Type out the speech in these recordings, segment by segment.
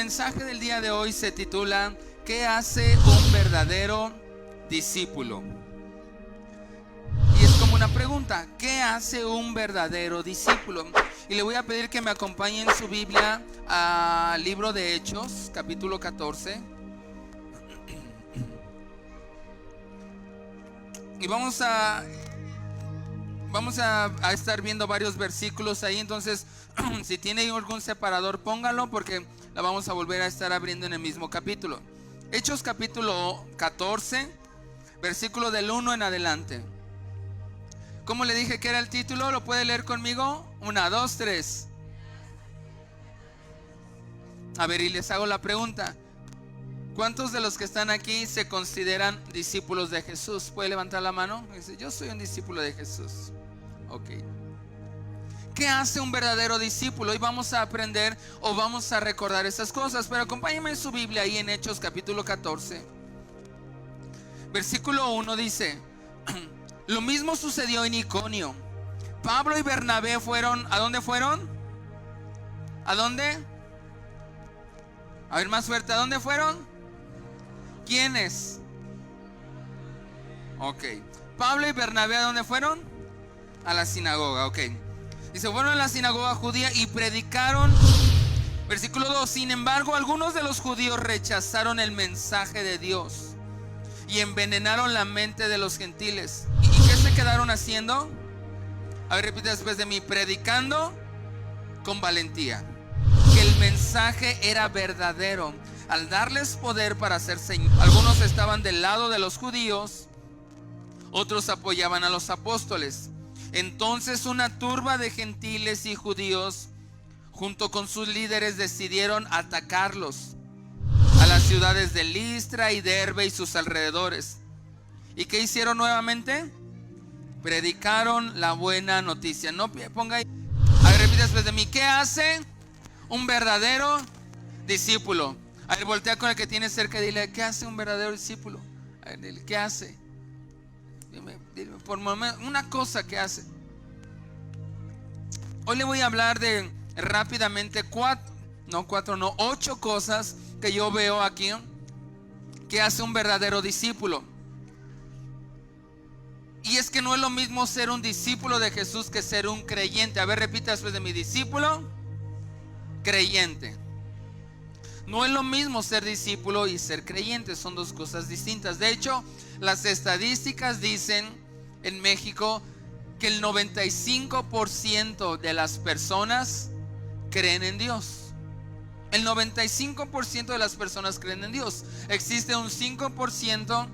mensaje del día de hoy se titula ¿Qué hace un verdadero discípulo? Y es como una pregunta, ¿qué hace un verdadero discípulo? Y le voy a pedir que me acompañe en su Biblia al libro de Hechos, capítulo 14. Y vamos a estar viendo varios versículos ahí. Entonces, si tiene algún separador, póngalo, porque la vamos a volver a estar abriendo en el mismo capítulo. Hechos capítulo 14, versículo del 1 en adelante. ¿Cómo le dije que era el título? ¿Lo puede leer conmigo? 1, 2, 3. A ver, y les hago la pregunta. ¿Cuántos de los que están aquí se consideran discípulos de Jesús? ¿Puede levantar la mano? Dice, yo soy un discípulo de Jesús. Ok. ¿Qué hace un verdadero discípulo? Hoy vamos a aprender o vamos a recordar esas cosas. Pero acompáñenme en su Biblia ahí en Hechos capítulo 14. Versículo 1 dice: lo mismo sucedió en Iconio. Pablo y Bernabé fueron, ¿a dónde fueron? ¿A dónde? A ver, más fuerte, ¿a dónde fueron? ¿Quiénes? Ok. Pablo y Bernabé, ¿a dónde fueron? A la sinagoga, ok. Dice, fueron a la sinagoga judía y predicaron. Versículo 2, sin embargo, algunos de los judíos rechazaron el mensaje de Dios y envenenaron la mente de los gentiles. ¿Y qué se quedaron haciendo? A ver, repite después de mí, predicando con valentía que el mensaje era verdadero, al darles poder para hacer señales. Algunos estaban del lado de los judíos, otros apoyaban a los apóstoles. Entonces una turba de gentiles y judíos, junto con sus líderes, decidieron atacarlos a las ciudades de Listra y Derbe y sus alrededores. ¿Y qué hicieron nuevamente? Predicaron la buena noticia. No ponga ahí. A ver, repite después de mí. ¿Qué hace un verdadero discípulo? A ver, voltea con el que tiene cerca y dile, ¿qué hace un verdadero discípulo? A ver, dile, ¿qué hace? Dime por momento, una cosa que hace. Hoy le voy a hablar de rápidamente 8 cosas que yo veo aquí que hace un verdadero discípulo. Y es que no es lo mismo ser un discípulo de Jesús que ser un creyente. A ver, repita después de mi discípulo, creyente. No es lo mismo ser discípulo y ser creyente, son dos cosas distintas. De hecho, las estadísticas dicen en México que el 95% de las personas creen en Dios. El 95% de las personas creen en Dios. Existe un 5%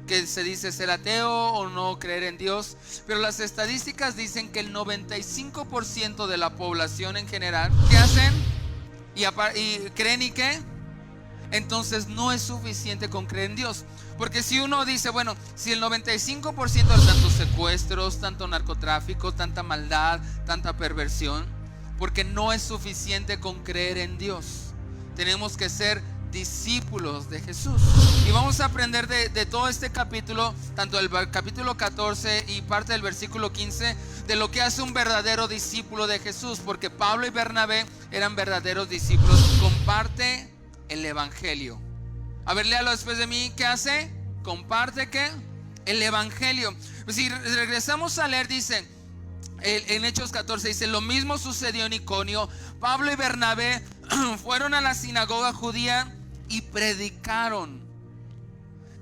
que se dice ser ateo o no creer en Dios, pero las estadísticas dicen que el 95% de la población en general, ¿qué hacen? Y creen, ¿y qué? Entonces no es suficiente con creer en Dios. Porque si uno dice, bueno, si el 95% de tantos secuestros, tanto narcotráfico, tanta maldad, tanta perversión, porque no es suficiente con creer en Dios. Tenemos que ser discípulos de Jesús. Y vamos a aprender de todo este capítulo, tanto el capítulo 14 y parte del versículo 15, de lo que hace un verdadero discípulo de Jesús. Porque Pablo y Bernabé eran verdaderos discípulos. Comparte el evangelio. A ver, léalo después de mí. ¿Qué hace? Comparte ¿qué? El evangelio. Si regresamos a leer, dice en Hechos 14, dice, lo mismo sucedió en Iconio. Pablo y Bernabé fueron a la sinagoga judía y predicaron.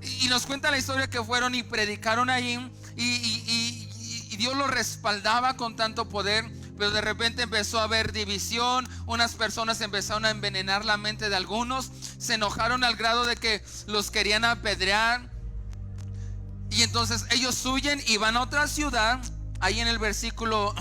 Y nos cuenta la historia que fueron y predicaron allí. Y Dios los respaldaba con tanto poder. Pero de repente empezó a haber división. Unas personas empezaron a envenenar la mente de algunos. Se enojaron al grado de que los querían apedrear. Y entonces ellos huyen y van a otra ciudad. Ahí en el versículo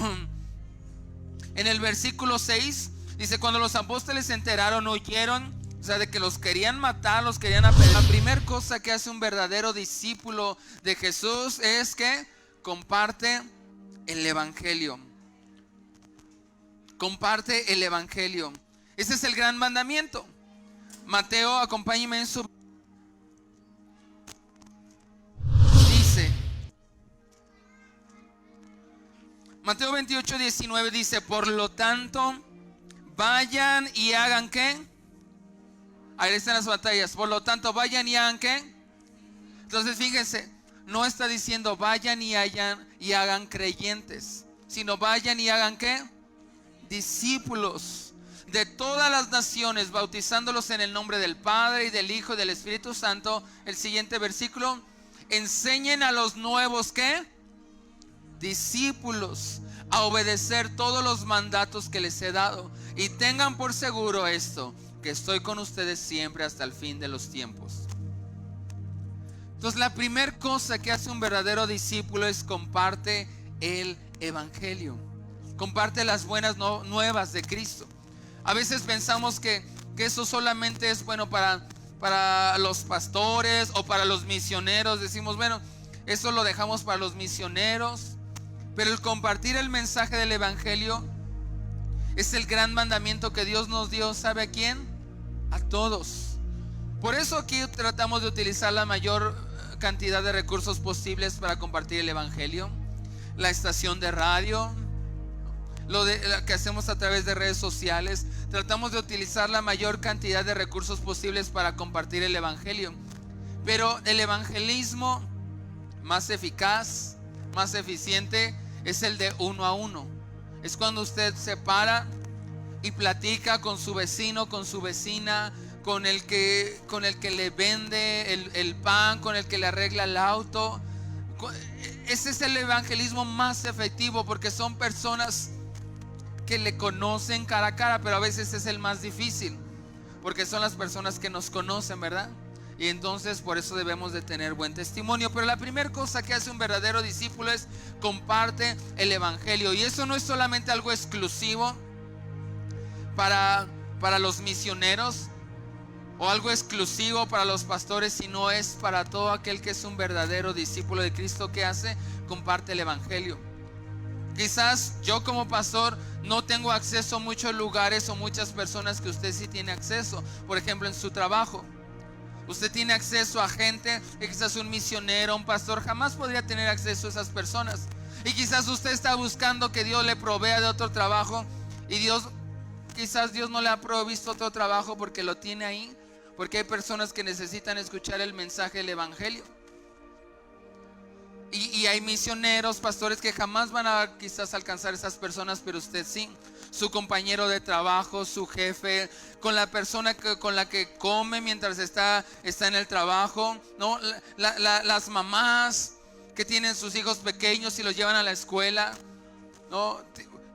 6 dice, cuando los apóstoles se enteraron, huyeron. O sea, de que los querían matar, los querían apedrear. La primera cosa que hace un verdadero discípulo de Jesús es que comparte el evangelio. Comparte el evangelio. Ese es el gran mandamiento. Mateo, acompáñeme en su. Dice, Mateo 28:19 dice, por lo tanto, vayan y hagan ¿qué? Ahí están las batallas. Por lo tanto, vayan y hagan ¿qué? Entonces fíjense, no está diciendo vayan y hagan creyentes, sino vayan y hagan ¿qué? Discípulos de todas las naciones, bautizándolos en el nombre del Padre y del Hijo y del Espíritu Santo. El siguiente versículo: enseñen a los nuevos ¿qué? Discípulos a obedecer todos los mandatos que les he dado, y tengan por seguro esto, que estoy con ustedes siempre hasta el fin de los tiempos. Entonces la primera cosa que hace un verdadero discípulo es comparte el evangelio, comparte las buenas nuevas de Cristo. A veces pensamos que eso solamente es bueno para los pastores o para los misioneros. Decimos, bueno, eso lo dejamos para los misioneros. Pero el compartir el mensaje del evangelio es el gran mandamiento que Dios nos dio. ¿Sabe a quién? A todos. Por eso aquí tratamos de utilizar la mayor cantidad de recursos posibles para compartir el evangelio. La estación de radio, lo que hacemos a través de redes sociales. Tratamos de utilizar la mayor cantidad de recursos posibles para compartir el evangelio. Pero el evangelismo más eficaz, más eficiente, es el de uno a uno. Es cuando usted se para y platica con su vecino, con su vecina, con el que le vende el pan, con el que le arregla el auto. Ese es el evangelismo más efectivo, porque son personas que le conocen cara a cara. Pero a veces es el más difícil, porque son las personas que nos conocen, ¿verdad? Y entonces por eso debemos de tener buen testimonio. Pero la primera cosa que hace un verdadero discípulo es comparte el evangelio. Y eso no es solamente algo exclusivo para los misioneros o algo exclusivo para los pastores, sino es para todo aquel que es un verdadero discípulo de Cristo. ¿Qué hace? Comparte el evangelio. Quizás yo como pastor no tengo acceso a muchos lugares o muchas personas que usted sí tiene acceso. Por ejemplo, en su trabajo usted tiene acceso a gente que quizás un misionero, un pastor jamás podría tener acceso a esas personas. Y quizás usted está buscando que Dios le provea de otro trabajo, y quizás Dios no le ha provisto otro trabajo porque lo tiene ahí, porque hay personas que necesitan escuchar el mensaje del evangelio. Y hay misioneros, pastores que jamás van a quizás alcanzar esas personas, pero usted sí. Su compañero de trabajo, su jefe, con la persona con la que come mientras está en el trabajo, ¿no? Las mamás que tienen sus hijos pequeños y los llevan a la escuela, ¿no?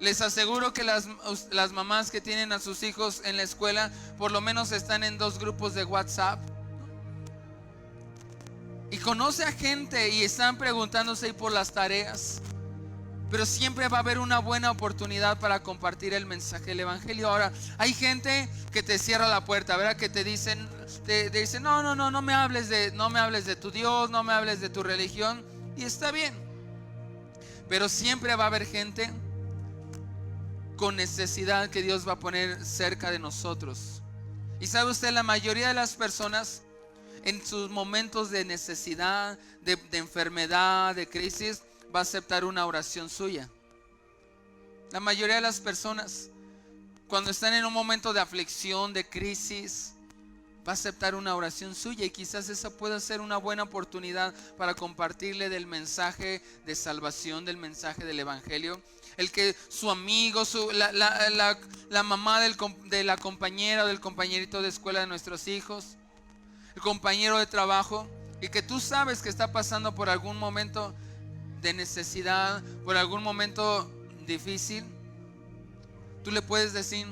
Les aseguro que las mamás que tienen a sus hijos en la escuela por lo menos están en 2 grupos de WhatsApp. Y conoce a gente y están preguntándose por las tareas. Pero siempre va a haber una buena oportunidad para compartir el mensaje del evangelio. Ahora, hay gente que te cierra la puerta, ¿verdad? Que te dicen no me hables de tu Dios, no me hables de tu religión. Y está bien. Pero siempre va a haber gente con necesidad que Dios va a poner cerca de nosotros. Y sabe usted, la mayoría de las personas en sus momentos de necesidad, de enfermedad, de crisis, va a aceptar una oración suya. La mayoría de las personas, cuando están en un momento de aflicción, de crisis, va a aceptar una oración suya. Y quizás esa pueda ser una buena oportunidad para compartirle del mensaje de salvación, del mensaje del evangelio. El que su amigo, la mamá de la compañera o del compañerito de escuela de nuestros hijos, el compañero de trabajo, y que tú sabes que está pasando por algún momento de necesidad, por algún momento difícil, tú le puedes decir,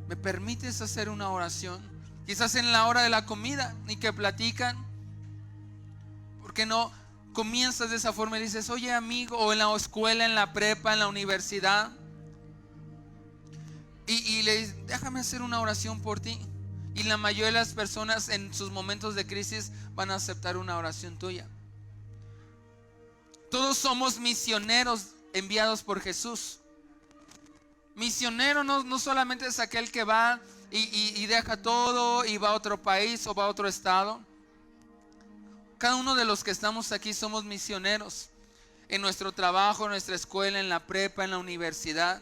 ¿me permites hacer una oración? Quizás en la hora de la comida, y que platican. ¿Por qué no comienzas de esa forma y dices, oye amigo? O en la escuela, en la prepa, en la universidad, y le dices, déjame hacer una oración por ti. Y la mayoría de las personas en sus momentos de crisis van a aceptar una oración tuya. Todos somos misioneros enviados por Jesús. Misionero no solamente es aquel que va y deja todo y va a otro país o va a otro estado. Cada uno de los que estamos aquí somos misioneros. En nuestro trabajo, en nuestra escuela, en la prepa, en la universidad.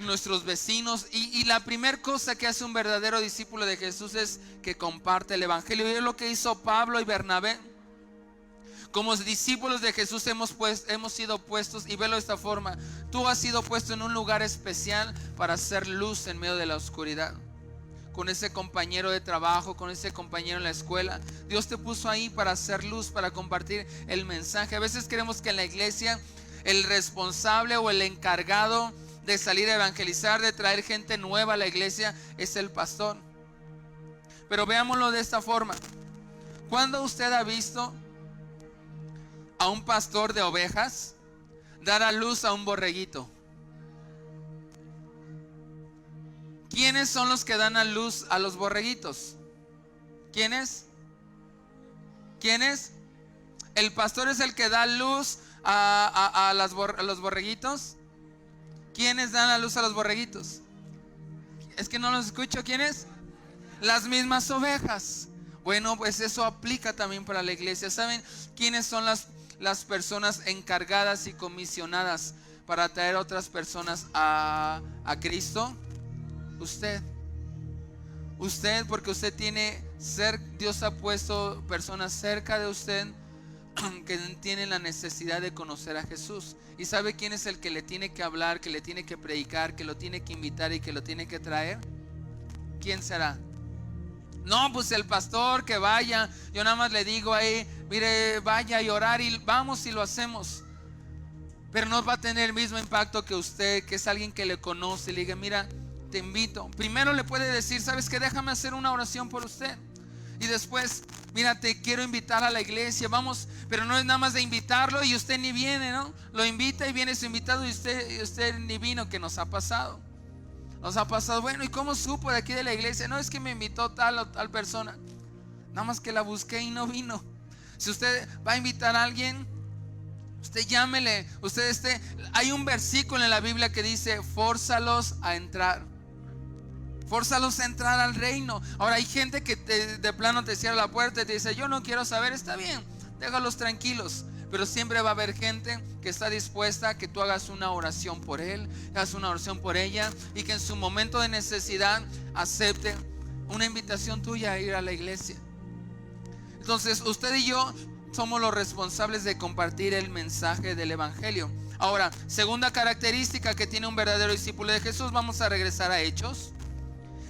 nuestros vecinos. Y la primera cosa que hace un verdadero discípulo de Jesús es que comparte el evangelio. Y es lo que hizo Pablo y Bernabé. Como discípulos de Jesús hemos sido puestos, y velo de esta forma: tú has sido puesto en un lugar especial para hacer luz en medio de la oscuridad. Con ese compañero de trabajo, con ese compañero en la escuela, Dios te puso ahí para hacer luz, para compartir el mensaje. A veces creemos que en la iglesia el responsable o el encargado de salir a evangelizar, de traer gente nueva a la iglesia, es el pastor. Pero veámoslo de esta forma: ¿cuándo usted ha visto a un pastor de ovejas dar a luz a un borreguito? ¿Quiénes son los que dan a luz a los borreguitos? ¿Quiénes? ¿Quiénes? ¿El pastor es el que da luz a los borreguitos? ¿Quiénes dan a luz a los borreguitos? Es que no los escucho. ¿Quiénes? Las mismas ovejas. Bueno, pues eso aplica también para la iglesia. ¿Saben quiénes son las personas encargadas y comisionadas para traer a otras personas a Cristo? Usted, porque usted Dios ha puesto personas cerca de usted que tienen la necesidad de conocer a Jesús. ¿Y sabe quién es el que le tiene que hablar, que le tiene que predicar, que lo tiene que invitar y que lo tiene que traer? ¿Quién será? No, pues el pastor, que vaya. Yo nada más le digo ahí: mire, vaya a orar, y vamos y lo hacemos. Pero no va a tener el mismo impacto que usted, que es alguien que le conoce, y le diga: mira, te invito. Primero le puede decir: ¿sabes qué? Déjame hacer una oración por usted. Y después: mira, te quiero invitar a la iglesia, vamos. Pero no es nada más de invitarlo y usted ni viene, ¿no? Lo invita y viene su invitado y usted ni vino. Que nos ha pasado. Bueno, ¿y cómo supo de aquí de la iglesia? No, es que me invitó tal o tal persona. Nada más que la busqué y no vino. Si usted va a invitar a alguien, usted llámele. Hay un versículo en la Biblia que dice: fórzalos a entrar. Fórzalos a entrar al reino. Ahora hay gente que de plano te cierra la puerta y te dice: yo no quiero saber. Está bien, déjalos tranquilos. Pero siempre va a haber gente que está dispuesta a que tú hagas una oración por él, hagas una oración por ella, y que en su momento de necesidad acepte una invitación tuya a ir a la iglesia. Entonces usted y yo somos los responsables de compartir el mensaje del evangelio. Ahora, segunda característica que tiene un verdadero discípulo de Jesús. Vamos a regresar a Hechos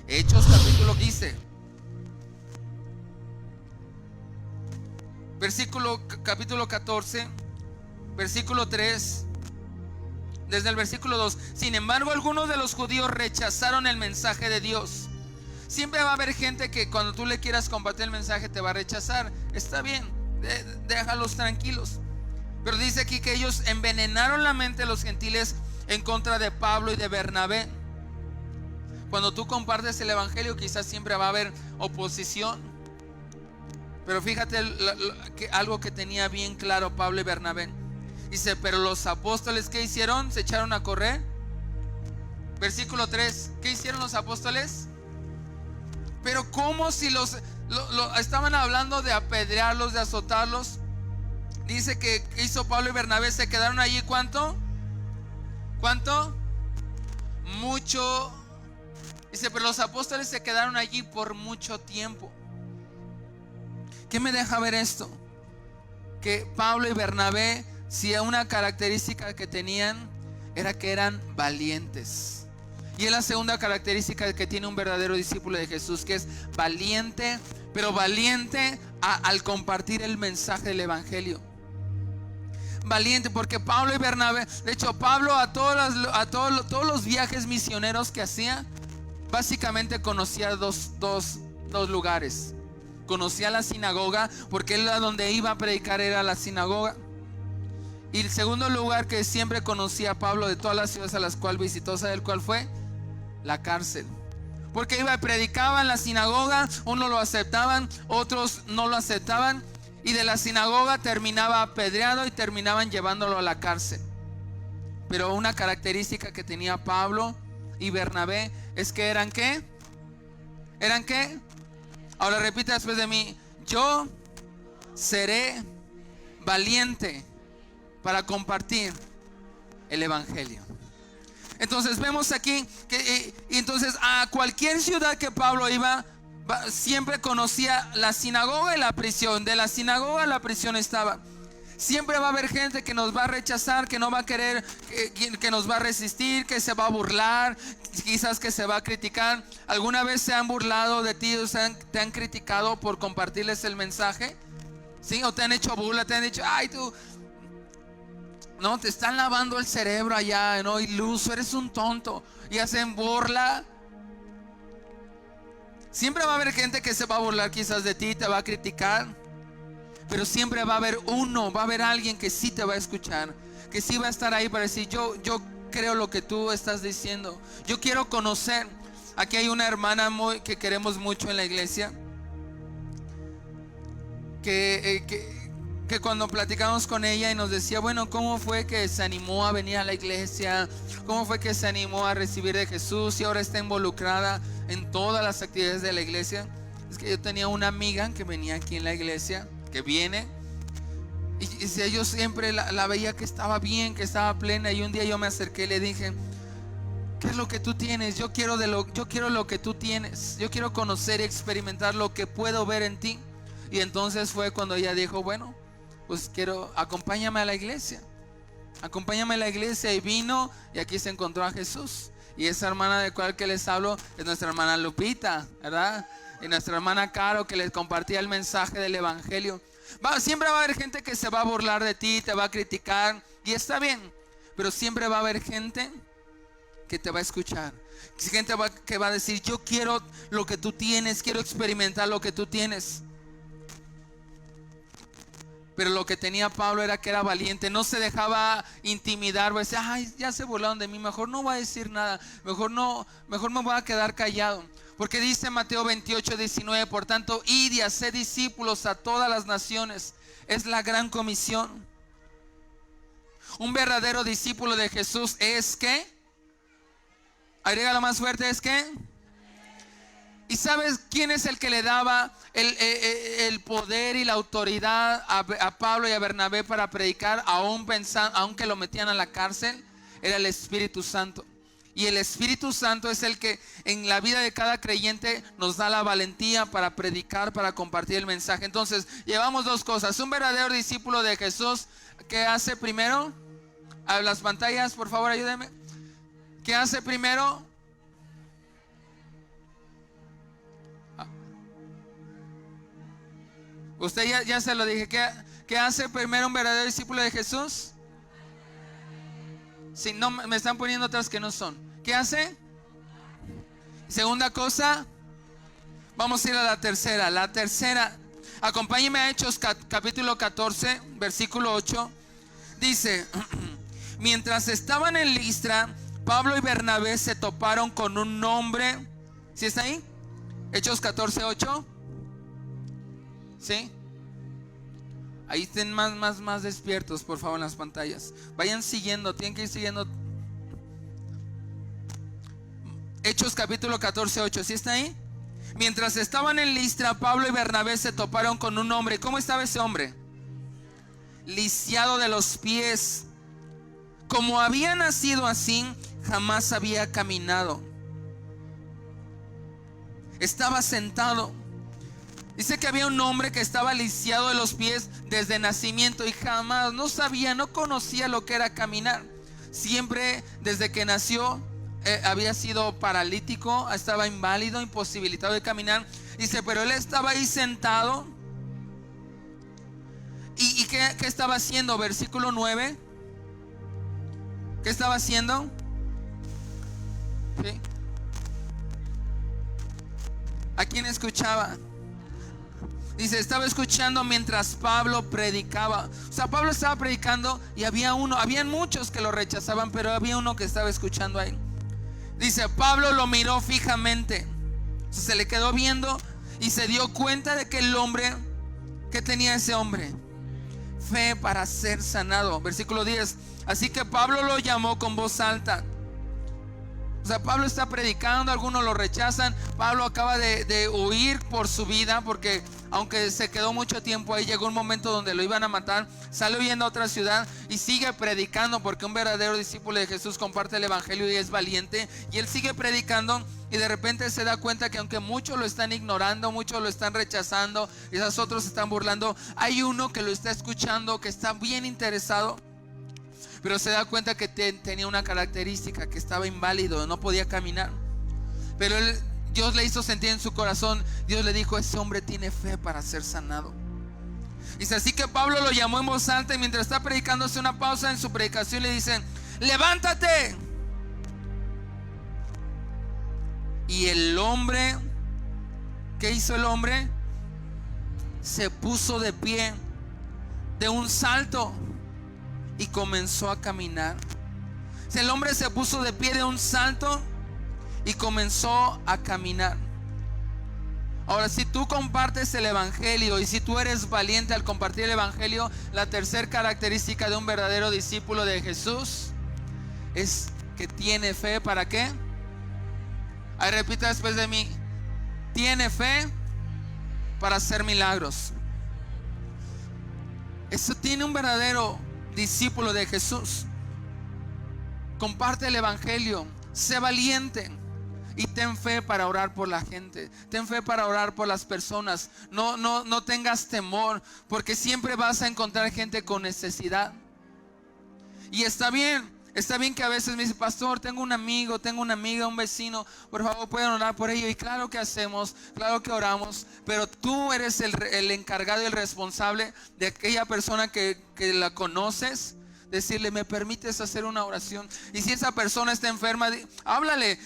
capítulo 15, capítulo 14, versículo 3. Desde el versículo 2: sin embargo, algunos de los judíos rechazaron el mensaje de Dios. Siempre va a haber gente que cuando tú le quieras compartir el mensaje te va a rechazar. Está bien, déjalos tranquilos. Pero dice aquí que ellos envenenaron la mente de los gentiles en contra de Pablo y de Bernabé. Cuando tú compartes el evangelio, quizás siempre va a haber oposición. Pero fíjate algo que tenía bien claro Pablo y Bernabé. Dice: pero los apóstoles, ¿qué hicieron? Se echaron a correr. Versículo 3: ¿qué hicieron los apóstoles? Pero como si estaban hablando de apedrearlos, de azotarlos. Dice que hizo Pablo y Bernabé, se quedaron allí. ¿Cuánto? Mucho. Dice: pero los apóstoles se quedaron allí por mucho tiempo. ¿Qué me deja ver esto? Que Pablo y Bernabé, si una característica que tenían era que eran valientes. Y es la segunda característica que tiene un verdadero discípulo de Jesús, que es valiente, pero valiente al compartir el mensaje del evangelio. Valiente, porque Pablo y Bernabé, de hecho Pablo a todos los viajes misioneros que hacía, básicamente conocía dos lugares. Conocía la sinagoga, porque él a donde iba a predicar era la sinagoga. Y el segundo lugar que siempre conocía Pablo de todas las ciudades a las cuales visitó, ¿sabe cuál fue? La cárcel. Porque iba y predicaba en la sinagoga, unos lo aceptaban, otros no lo aceptaban, y de la sinagoga terminaba apedreado y terminaban llevándolo a la cárcel. Pero una característica que tenía Pablo y Bernabé es que eran ¿qué? ¿Eran qué? Ahora repita después de mí: yo seré valiente para compartir el evangelio. Entonces vemos aquí que entonces a cualquier ciudad que Pablo iba, siempre conocía la sinagoga y la prisión. De la sinagoga a la prisión estaba. Siempre va a haber gente que nos va a rechazar, que no va a querer, que nos va a resistir, que se va a burlar, quizás que se va a criticar. ¿Alguna vez se han burlado de ti o te han criticado por compartirles el mensaje? ¿Sí? ¿O te han hecho burla? Te han dicho, ay, tú, no, te están lavando el cerebro allá, no, iluso, eres un tonto, y hacen burla. Siempre va a haber gente que se va a burlar quizás de ti, te va a criticar. Pero siempre va a haber va a haber alguien que sí te va a escuchar, que sí va a estar ahí para decir, yo creo lo que tú estás diciendo, yo quiero conocer. Aquí hay una hermana que queremos mucho en la iglesia, que cuando platicamos con ella y nos decía, bueno, ¿cómo fue que se animó a venir a la iglesia? ¿Cómo fue que se animó a recibir de Jesús y ahora está involucrada en todas las actividades de la iglesia? Es que yo tenía una amiga que venía aquí en la iglesia, que viene, y yo siempre la veía que estaba bien, que estaba plena. Y un día yo me acerqué y le dije, ¿qué es lo que tú tienes? Yo quiero lo que tú tienes. Yo quiero conocer y experimentar lo que puedo ver en ti. Y entonces fue cuando ella dijo, bueno, pues acompáñame a la iglesia. Acompáñame a la iglesia. Y vino, y aquí se encontró a Jesús. Y esa hermana de cual que les hablo es nuestra hermana Lupita, ¿verdad? Y nuestra hermana Caro, que les compartía el mensaje del evangelio. Siempre va a haber gente que se va a burlar de ti, te va a criticar, y está bien. Pero siempre va a haber gente que te va a escuchar, gente que va a decir, yo quiero lo que tú tienes, quiero experimentar lo que tú tienes. Pero lo que tenía Pablo era que era valiente, no se dejaba intimidar. Va a decir, ay, ya se burlaron de mí, mejor no voy a decir nada, mejor me voy a quedar callado. Porque dice Mateo 28:19, por tanto, id y haced discípulos a todas las naciones. Es la gran comisión. Un verdadero discípulo de Jesús es que, agrégalo más fuerte, es que. ¿Y sabes quién es el que le daba el poder y la autoridad a Pablo y a Bernabé para predicar, aunque lo metían a la cárcel? Era el Espíritu Santo. Y el Espíritu Santo es el que en la vida de cada creyente nos da la valentía para predicar, para compartir el mensaje. Entonces, llevamos dos cosas. Un verdadero discípulo de Jesús, ¿qué hace primero? A las pantallas, por favor, ayúdenme. ¿Qué hace primero? Usted ya se lo dije. ¿Qué hace primero un verdadero discípulo de Jesús? Si no, me están poniendo otras que no son. ¿Qué hace? Segunda cosa, vamos a ir a la tercera. La tercera, acompáñenme a Hechos capítulo 14, versículo 8. Dice, mientras estaban en Listra, Pablo y Bernabé se toparon con un hombre. ¿Sí está ahí? Hechos 14, 8. ¿Sí? Ahí estén más despiertos, por favor, en las pantallas. Vayan siguiendo, tienen que ir siguiendo. Hechos capítulo 14, 8. ¿Sí está ahí? Mientras estaban en Listra, Pablo y Bernabé se toparon con un hombre. ¿Cómo estaba ese hombre? Lisiado de los pies. Como había nacido así, jamás había caminado. Estaba sentado. Dice que había un hombre que estaba lisiado de los pies desde nacimiento y jamás, no conocía lo que era caminar. Siempre desde que nació había sido paralítico, estaba inválido, imposibilitado de caminar. Dice, pero él estaba ahí sentado. ¿Y qué estaba haciendo? Versículo 9. ¿Qué estaba haciendo? ¿Sí? ¿A quién escuchaba? Dice, estaba escuchando mientras Pablo predicaba. O sea, Pablo estaba predicando y habían muchos que lo rechazaban, pero había uno que estaba escuchando a él. Dice, Pablo lo miró fijamente. Se le quedó viendo y se dio cuenta de que el hombre, ¿qué tenía ese hombre? Fe para ser sanado. Versículo 10. Así que Pablo lo llamó con voz alta. O sea, Pablo está predicando, algunos lo rechazan. Pablo acaba de huir por su vida, porque aunque se quedó mucho tiempo ahí, llegó un momento donde lo iban a matar. Sale huyendo a otra ciudad y sigue predicando, porque un verdadero discípulo de Jesús comparte el evangelio y es valiente. Y él sigue predicando, y de repente se da cuenta que aunque muchos lo están ignorando, muchos lo están rechazando, y esos otros se están burlando, hay uno que lo está escuchando, que está bien interesado. Pero se da cuenta que tenía una característica, que estaba inválido, no podía caminar. Pero Dios le hizo sentir en su corazón. Dios le dijo: ese hombre tiene fe para ser sanado. Dice, así que Pablo lo llamó en voz alta, y mientras está predicando hace una pausa en su predicación, le dicen: levántate. Y el hombre, ¿qué hizo el hombre? Se puso de pie de un salto y comenzó a caminar. El hombre se puso de pie de un salto y comenzó a caminar. Ahora, si tú compartes el evangelio y si tú eres valiente al compartir el evangelio, la tercera característica de un verdadero discípulo de Jesús es que tiene fe. ¿Para qué? Ahí repita después de mí: tiene fe para hacer milagros. Eso tiene un verdadero discípulo de Jesús. Comparte el evangelio, sé valiente y ten fe para orar por la gente. Ten fe para orar por las personas. No tengas temor, porque siempre vas a encontrar gente con necesidad. Y está bien que a veces me dice: pastor, tengo un amigo, tengo una amiga, un vecino, por favor pueden orar por ello. Y claro que hacemos, claro que oramos, pero tú eres el encargado y el responsable de aquella persona que la conoces. Decirle: ¿me permites hacer una oración? Y si esa persona está enferma, háblale,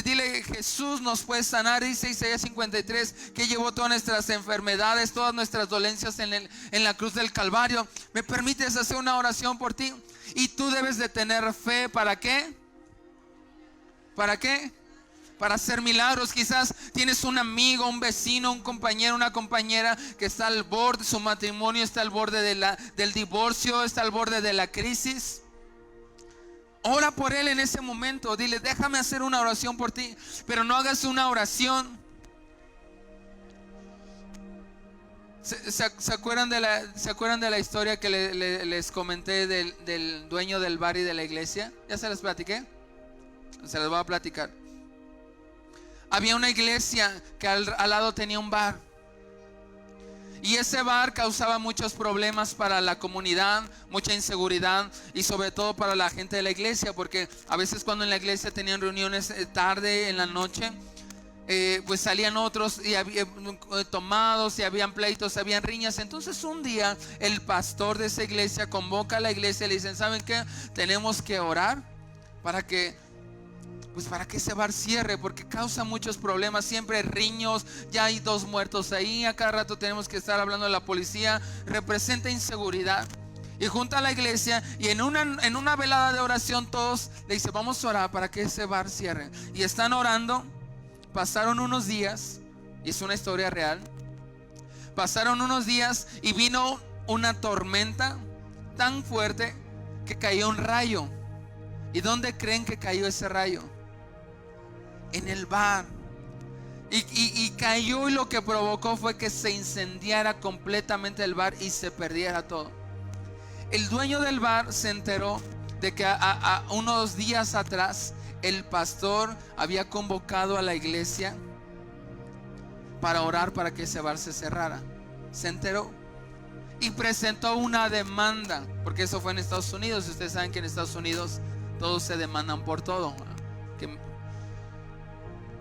dile: Jesús nos puede sanar. Dice Isaías 53 que llevó todas nuestras enfermedades, todas nuestras dolencias en la cruz del Calvario. ¿Me permites hacer una oración por ti? Y tú debes de tener fe. ¿Para qué? ¿Para qué? Para hacer milagros. Quizás tienes un amigo, un vecino, un compañero, una compañera que está al borde, su matrimonio está al borde del divorcio, está al borde de la crisis. Ora por él en ese momento. Dile: déjame hacer una oración por ti. Pero no hagas una oración. ¿Se acuerdan de la historia que les comenté del dueño del bar y de la iglesia? ¿Ya se las platiqué? Se las voy a platicar. Había una iglesia que al lado tenía un bar. Y ese bar causaba muchos problemas para la comunidad, mucha inseguridad, y sobre todo para la gente de la iglesia, porque a veces cuando en la iglesia tenían reuniones tarde en la noche, pues salían otros y había tomados, y habían pleitos, habían riñas. Entonces un día el pastor de esa iglesia convoca a la iglesia y le dicen: ¿saben qué? Tenemos que orar para que ese bar cierre, porque causa muchos problemas, siempre riños, ya hay 2 muertos ahí, a cada rato tenemos que estar hablando de la policía, representa inseguridad. Y junta a la iglesia, y en una velada de oración todos le dicen: vamos a orar para que ese bar cierre. Y están orando. Pasaron unos días, y es una historia real. Pasaron unos días y vino una tormenta tan fuerte que cayó un rayo. ¿Y dónde creen que cayó ese rayo? En el bar. Y cayó, y lo que provocó fue que se incendiara completamente el bar y se perdiera todo. El dueño del bar se enteró de que a unos días atrás el pastor había convocado a la iglesia para orar para que ese bar se cerrara. Se enteró y presentó una demanda, porque eso fue en Estados Unidos. Ustedes saben que en Estados Unidos todos se demandan por todo.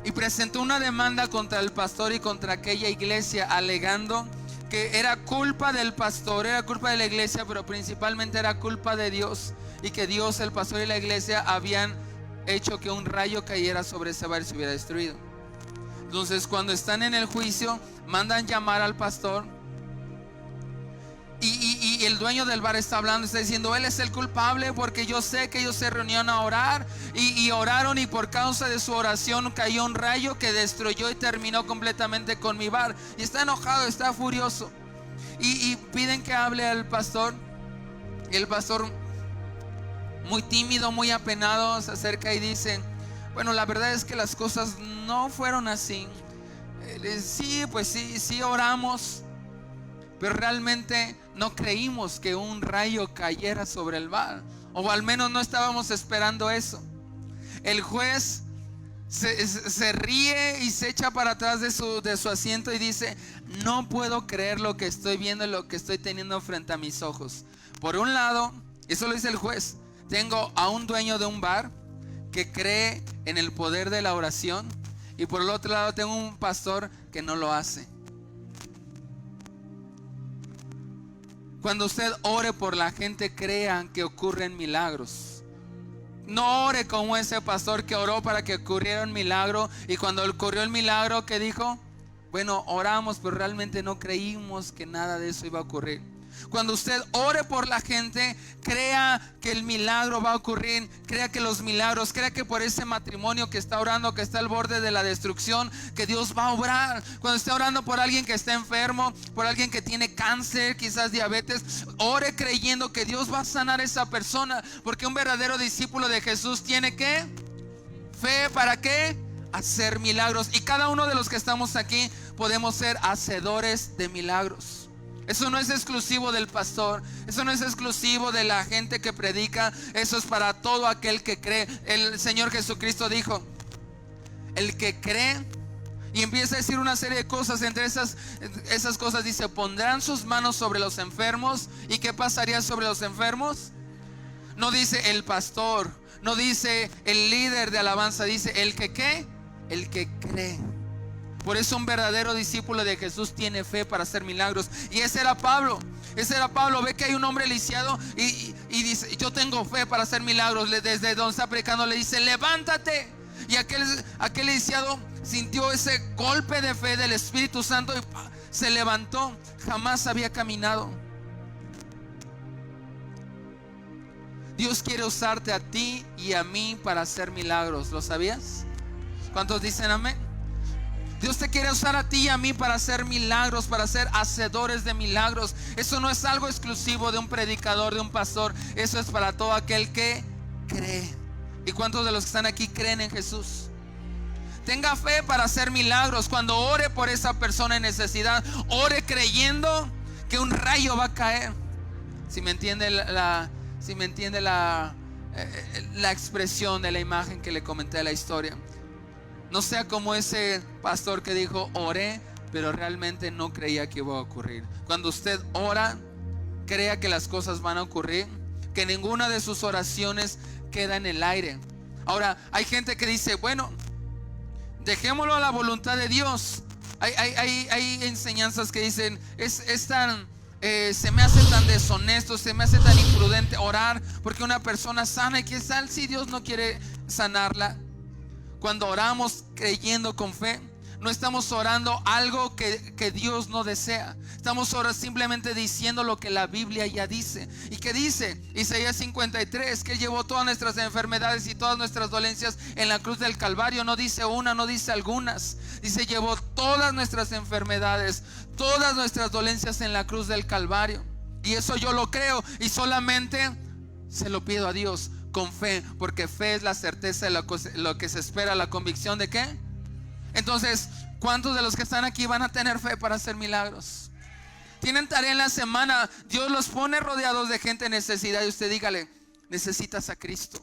Y presentó una demanda contra el pastor y contra aquella iglesia, alegando que era culpa del pastor, era culpa de la iglesia, pero principalmente era culpa de Dios, y que Dios, el pastor y la iglesia habían hecho que un rayo cayera sobre ese bar y se hubiera destruido. Entonces, cuando están en el juicio, mandan llamar al pastor, y el dueño del bar está hablando, está diciendo: él es el culpable, porque yo sé que ellos se reunieron a orar y oraron, y por causa de su oración cayó un rayo que destruyó y terminó completamente con mi bar. Y está enojado, está furioso, y piden que hable al pastor. Y el pastor, muy tímido, muy apenado, se acerca y dice: Bueno, la verdad es que las cosas no fueron así. Sí, pues sí oramos, pero realmente no creímos que un rayo cayera sobre el bar, o al menos no estábamos esperando eso. El juez se ríe y se echa para atrás de su asiento y dice: no puedo creer lo que estoy viendo, lo que estoy teniendo frente a mis ojos. Por un lado, eso lo dice el juez, tengo a un dueño de un bar que cree en el poder de la oración, y por el otro lado tengo un pastor que no lo hace. Cuando usted ore por la gente, crean que ocurren milagros. No ore como ese pastor que oró para que ocurriera un milagro, y cuando ocurrió el milagro, ¿qué dijo? Bueno, oramos, pero realmente no creímos que nada de eso iba a ocurrir. Cuando usted ore por la gente, crea que el milagro va a ocurrir, crea que los milagros, crea que por ese matrimonio que está orando, que está al borde de la destrucción, que Dios va a obrar. Cuando esté orando por alguien que está enfermo, por alguien que tiene cáncer, quizás diabetes, ore creyendo que Dios va a sanar a esa persona, porque un verdadero discípulo de Jesús tiene ¿qué? Fe. ¿Para qué? Hacer milagros. Y cada uno de los que estamos aquí podemos ser hacedores de milagros. Eso no es exclusivo del pastor, eso no es exclusivo de la gente que predica, eso es para todo aquel que cree. El Señor Jesucristo dijo: el que cree, y empieza a decir una serie de cosas. Entre esas cosas dice: pondrán sus manos sobre los enfermos. ¿Y qué pasaría sobre los enfermos? No dice el pastor, no dice el líder de alabanza, dice el que ¿qué? El que cree. Por eso un verdadero discípulo de Jesús tiene fe para hacer milagros. Y ese era Pablo. Ve que hay un hombre lisiado y dice: yo tengo fe para hacer milagros. Desde donde está predicando le dice: levántate. Y aquel lisiado sintió ese golpe de fe del Espíritu Santo y se levantó. Jamás había caminado. Dios quiere usarte a ti y a mí para hacer milagros. ¿Lo sabías? ¿Cuántos dicen amén? Dios te quiere usar a ti y a mí para hacer milagros, para ser hacedores de milagros. Eso no es algo exclusivo de un predicador, de un pastor. Eso es para todo aquel que cree. ¿Y cuántos de los que están aquí creen en Jesús? Tenga fe para hacer milagros. Cuando ore por esa persona en necesidad, ore creyendo que un rayo va a caer. Si me entiende la expresión de la imagen que le comenté de la historia. No sea como ese pastor que dijo: oré, pero realmente no creía que iba a ocurrir. Cuando usted ora, crea que las cosas van a ocurrir, que ninguna de sus oraciones queda en el aire. Ahora, hay gente que dice: bueno, dejémoslo a la voluntad de Dios. Hay enseñanzas que dicen: se me hace tan deshonesto, se me hace tan imprudente orar porque una persona sana, y qué tal si Dios no quiere sanarla. Cuando oramos creyendo con fe, no estamos orando algo que Dios no desea. Estamos ahora simplemente diciendo lo que la Biblia ya dice. ¿Y qué dice? Isaías 53, que Él llevó todas nuestras enfermedades y todas nuestras dolencias en la cruz del Calvario. No dice una, no dice algunas. Dice: llevó todas nuestras enfermedades, todas nuestras dolencias en la cruz del Calvario. Y eso yo lo creo, y solamente se lo pido a Dios con fe, porque fe es la certeza de lo que se espera, la convicción de ¿qué? Entonces, ¿cuántos de los que están aquí van a tener fe para hacer milagros? Tienen tarea en la semana. Dios los pone rodeados de gente en necesidad, y usted dígale: necesitas a Cristo.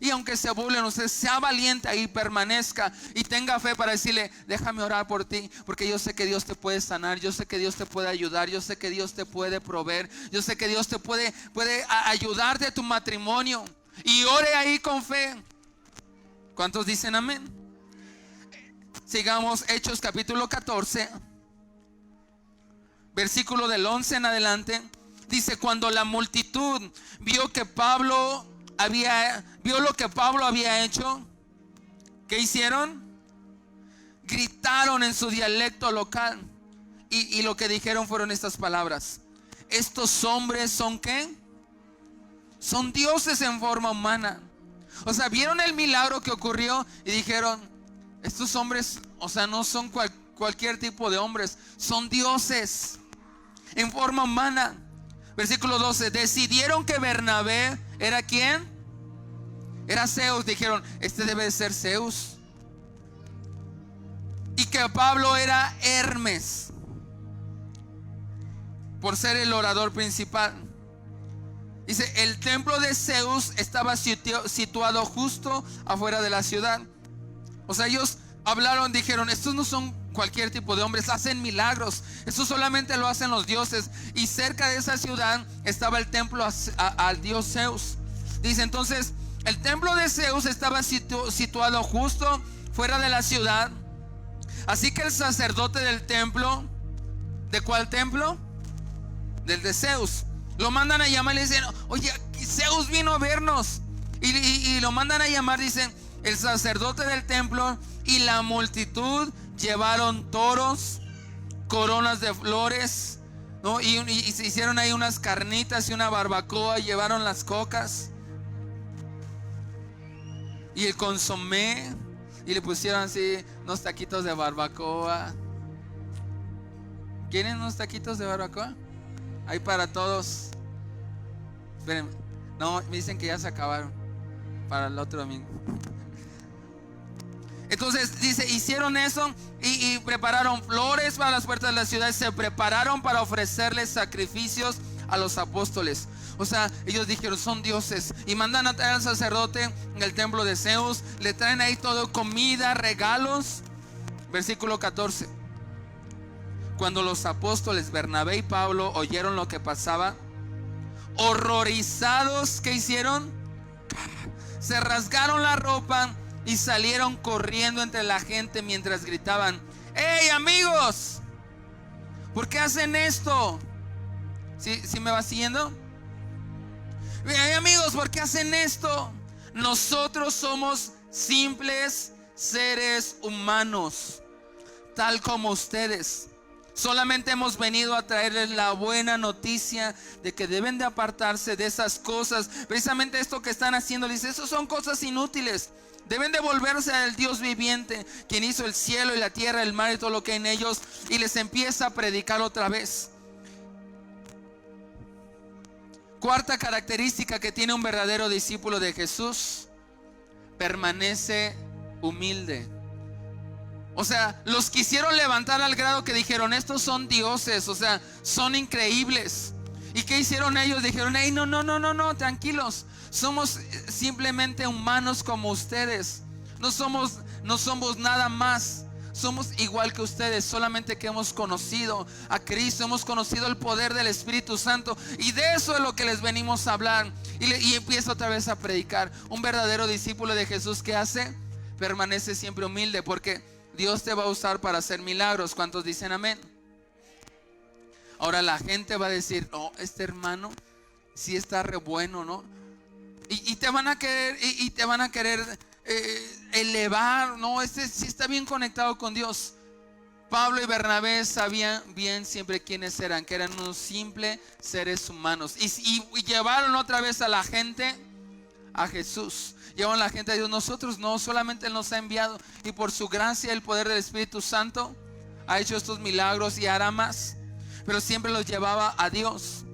Y aunque se burlen, usted sea valiente ahí, permanezca y tenga fe para decirle: déjame orar por ti, porque yo sé que Dios te puede sanar, yo sé que Dios te puede ayudar, yo sé que Dios te puede proveer, yo sé que Dios te puede ayudarte a tu matrimonio. Y ore ahí con fe. ¿Cuántos dicen amén? Sigamos Hechos capítulo 14, versículo del 11 en adelante. Dice: cuando la multitud vio lo que Pablo había hecho, ¿qué hicieron? Gritaron en su dialecto local, y lo que dijeron fueron estas palabras: estos hombres son ¿qué? Son dioses en forma humana. O sea, vieron el milagro que ocurrió y dijeron: estos hombres, o sea, no son cualquier tipo de hombres, son dioses en forma humana. Versículo 12: decidieron que Bernabé era ¿quién? Era Zeus. Dijeron, este debe de ser Zeus. Y que Pablo era Hermes, por ser el orador principal. Dice, el templo de Zeus estaba situado justo afuera de la ciudad. O sea, ellos hablaron, dijeron, estos no son cualquier tipo de hombres, hacen milagros. Esto solamente lo hacen los dioses. Y cerca de esa ciudad estaba el templo al dios Zeus. Dice, entonces, el templo de Zeus estaba situado justo fuera de la ciudad. Así que el sacerdote del templo, ¿de cuál templo? Del de Zeus. Lo mandan a llamar y le dicen, oye, Zeus vino a vernos. Y lo mandan a llamar, dicen, el sacerdote del templo y la multitud llevaron toros, coronas de flores, ¿no? Y se hicieron ahí unas carnitas y una barbacoa, llevaron las cocas y el consomé, y le pusieron así unos taquitos de barbacoa. ¿Quieren unos taquitos de barbacoa? Hay para todos. Espérenme. No, me dicen que ya se acabaron para el otro domingo. Entonces dice, hicieron eso y prepararon flores para las puertas de la ciudad. Se prepararon para ofrecerles sacrificios a los apóstoles. O sea, ellos dijeron, son dioses. Y mandan a traer al sacerdote en el templo de Zeus. Le traen ahí todo, comida, regalos. Versículo 14. Cuando los apóstoles Bernabé y Pablo oyeron lo que pasaba, horrorizados, ¿qué hicieron? Se rasgaron la ropa y salieron corriendo entre la gente mientras gritaban, ¡hey, amigos! ¿Por qué hacen esto? ¿Sí me va siguiendo? ¡Hey, amigos! ¿Por qué hacen esto? Nosotros somos simples seres humanos, tal como ustedes. Solamente hemos venido a traerles la buena noticia de que deben de apartarse de esas cosas. Precisamente esto que están haciendo, dice, eso son cosas inútiles. Deben de volverse al Dios viviente, quien hizo el cielo y la tierra, el mar y todo lo que hay en ellos. Y les empieza a predicar otra vez. Cuarta característica que tiene un verdadero discípulo de Jesús: permanece humilde. O sea, los quisieron levantar al grado que dijeron, estos son dioses, o sea, son increíbles. ¿Y qué hicieron ellos? Dijeron, hey, no, tranquilos. Somos simplemente humanos como ustedes. No somos nada más. Somos igual que ustedes, solamente que hemos conocido a Cristo, hemos conocido el poder del Espíritu Santo. Y de eso es lo que les venimos a hablar. Y empieza otra vez a predicar. Un verdadero discípulo de Jesús, ¿qué hace? Permanece siempre humilde, porque Dios te va a usar para hacer milagros. ¿Cuántos dicen amén? Ahora la gente va a decir, oh, este hermano sí está re bueno, ¿no? Y te van a querer elevar, ¿no? Este sí está bien conectado con Dios. Pablo y Bernabé sabían bien siempre quiénes eran, que eran unos simples seres humanos. Y llevaron otra vez a la gente a Jesús. Llevaron a la gente a Dios. Nosotros no, solamente Él nos ha enviado. Y por su gracia, el poder del Espíritu Santo ha hecho estos milagros y hará más. Pero siempre los llevaba a Dios.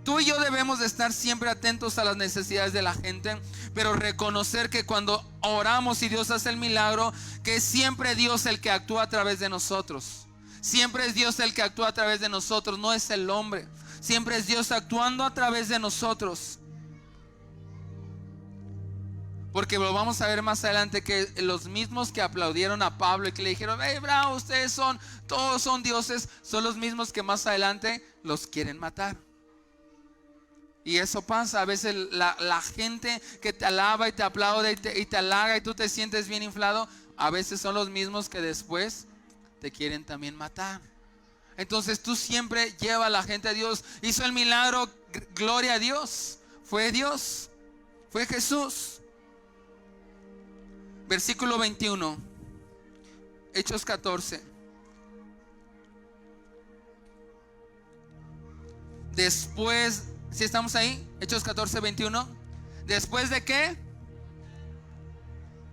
Tú y yo debemos de estar siempre atentos a las necesidades de la gente, pero reconocer que cuando oramos y Dios hace el milagro, que es siempre Dios el que actúa a través de nosotros. Siempre es Dios el que actúa a través de nosotros, no es el hombre. Siempre es Dios actuando a través de nosotros. Porque lo vamos a ver más adelante, que los mismos que aplaudieron a Pablo y que le dijeron, hey, bravo, todos son dioses, son los mismos que más adelante los quieren matar. Y eso pasa, a veces la gente que te alaba y te aplaude y te halaga y tú te sientes bien inflado, a veces son los mismos que después te quieren también matar. Entonces tú siempre lleva a la gente a Dios. Hizo el milagro, gloria a Dios. Fue Dios, fue Jesús. Versículo 21, Hechos 14. Después, ¿sí estamos ahí? Hechos 14, 21. ¿Después de qué?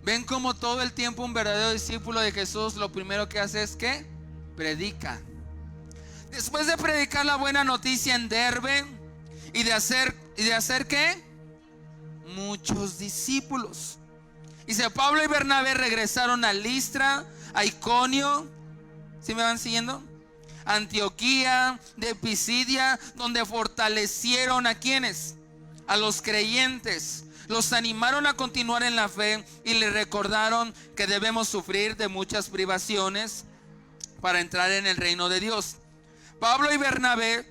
Ven como todo el tiempo un verdadero discípulo de Jesús lo primero que hace es que predica. Después de predicar la buena noticia en Derbe y de hacer ¿qué? muchos discípulos. Dice, Pablo y Bernabé regresaron a Listra, a Iconio, ¿sí me van siguiendo? Antioquía, de Pisidia, donde fortalecieron ¿a quiénes? A los creyentes. Los animaron a continuar en la fe y les recordaron que debemos sufrir de muchas privaciones para entrar en el reino de Dios. Pablo y Bernabé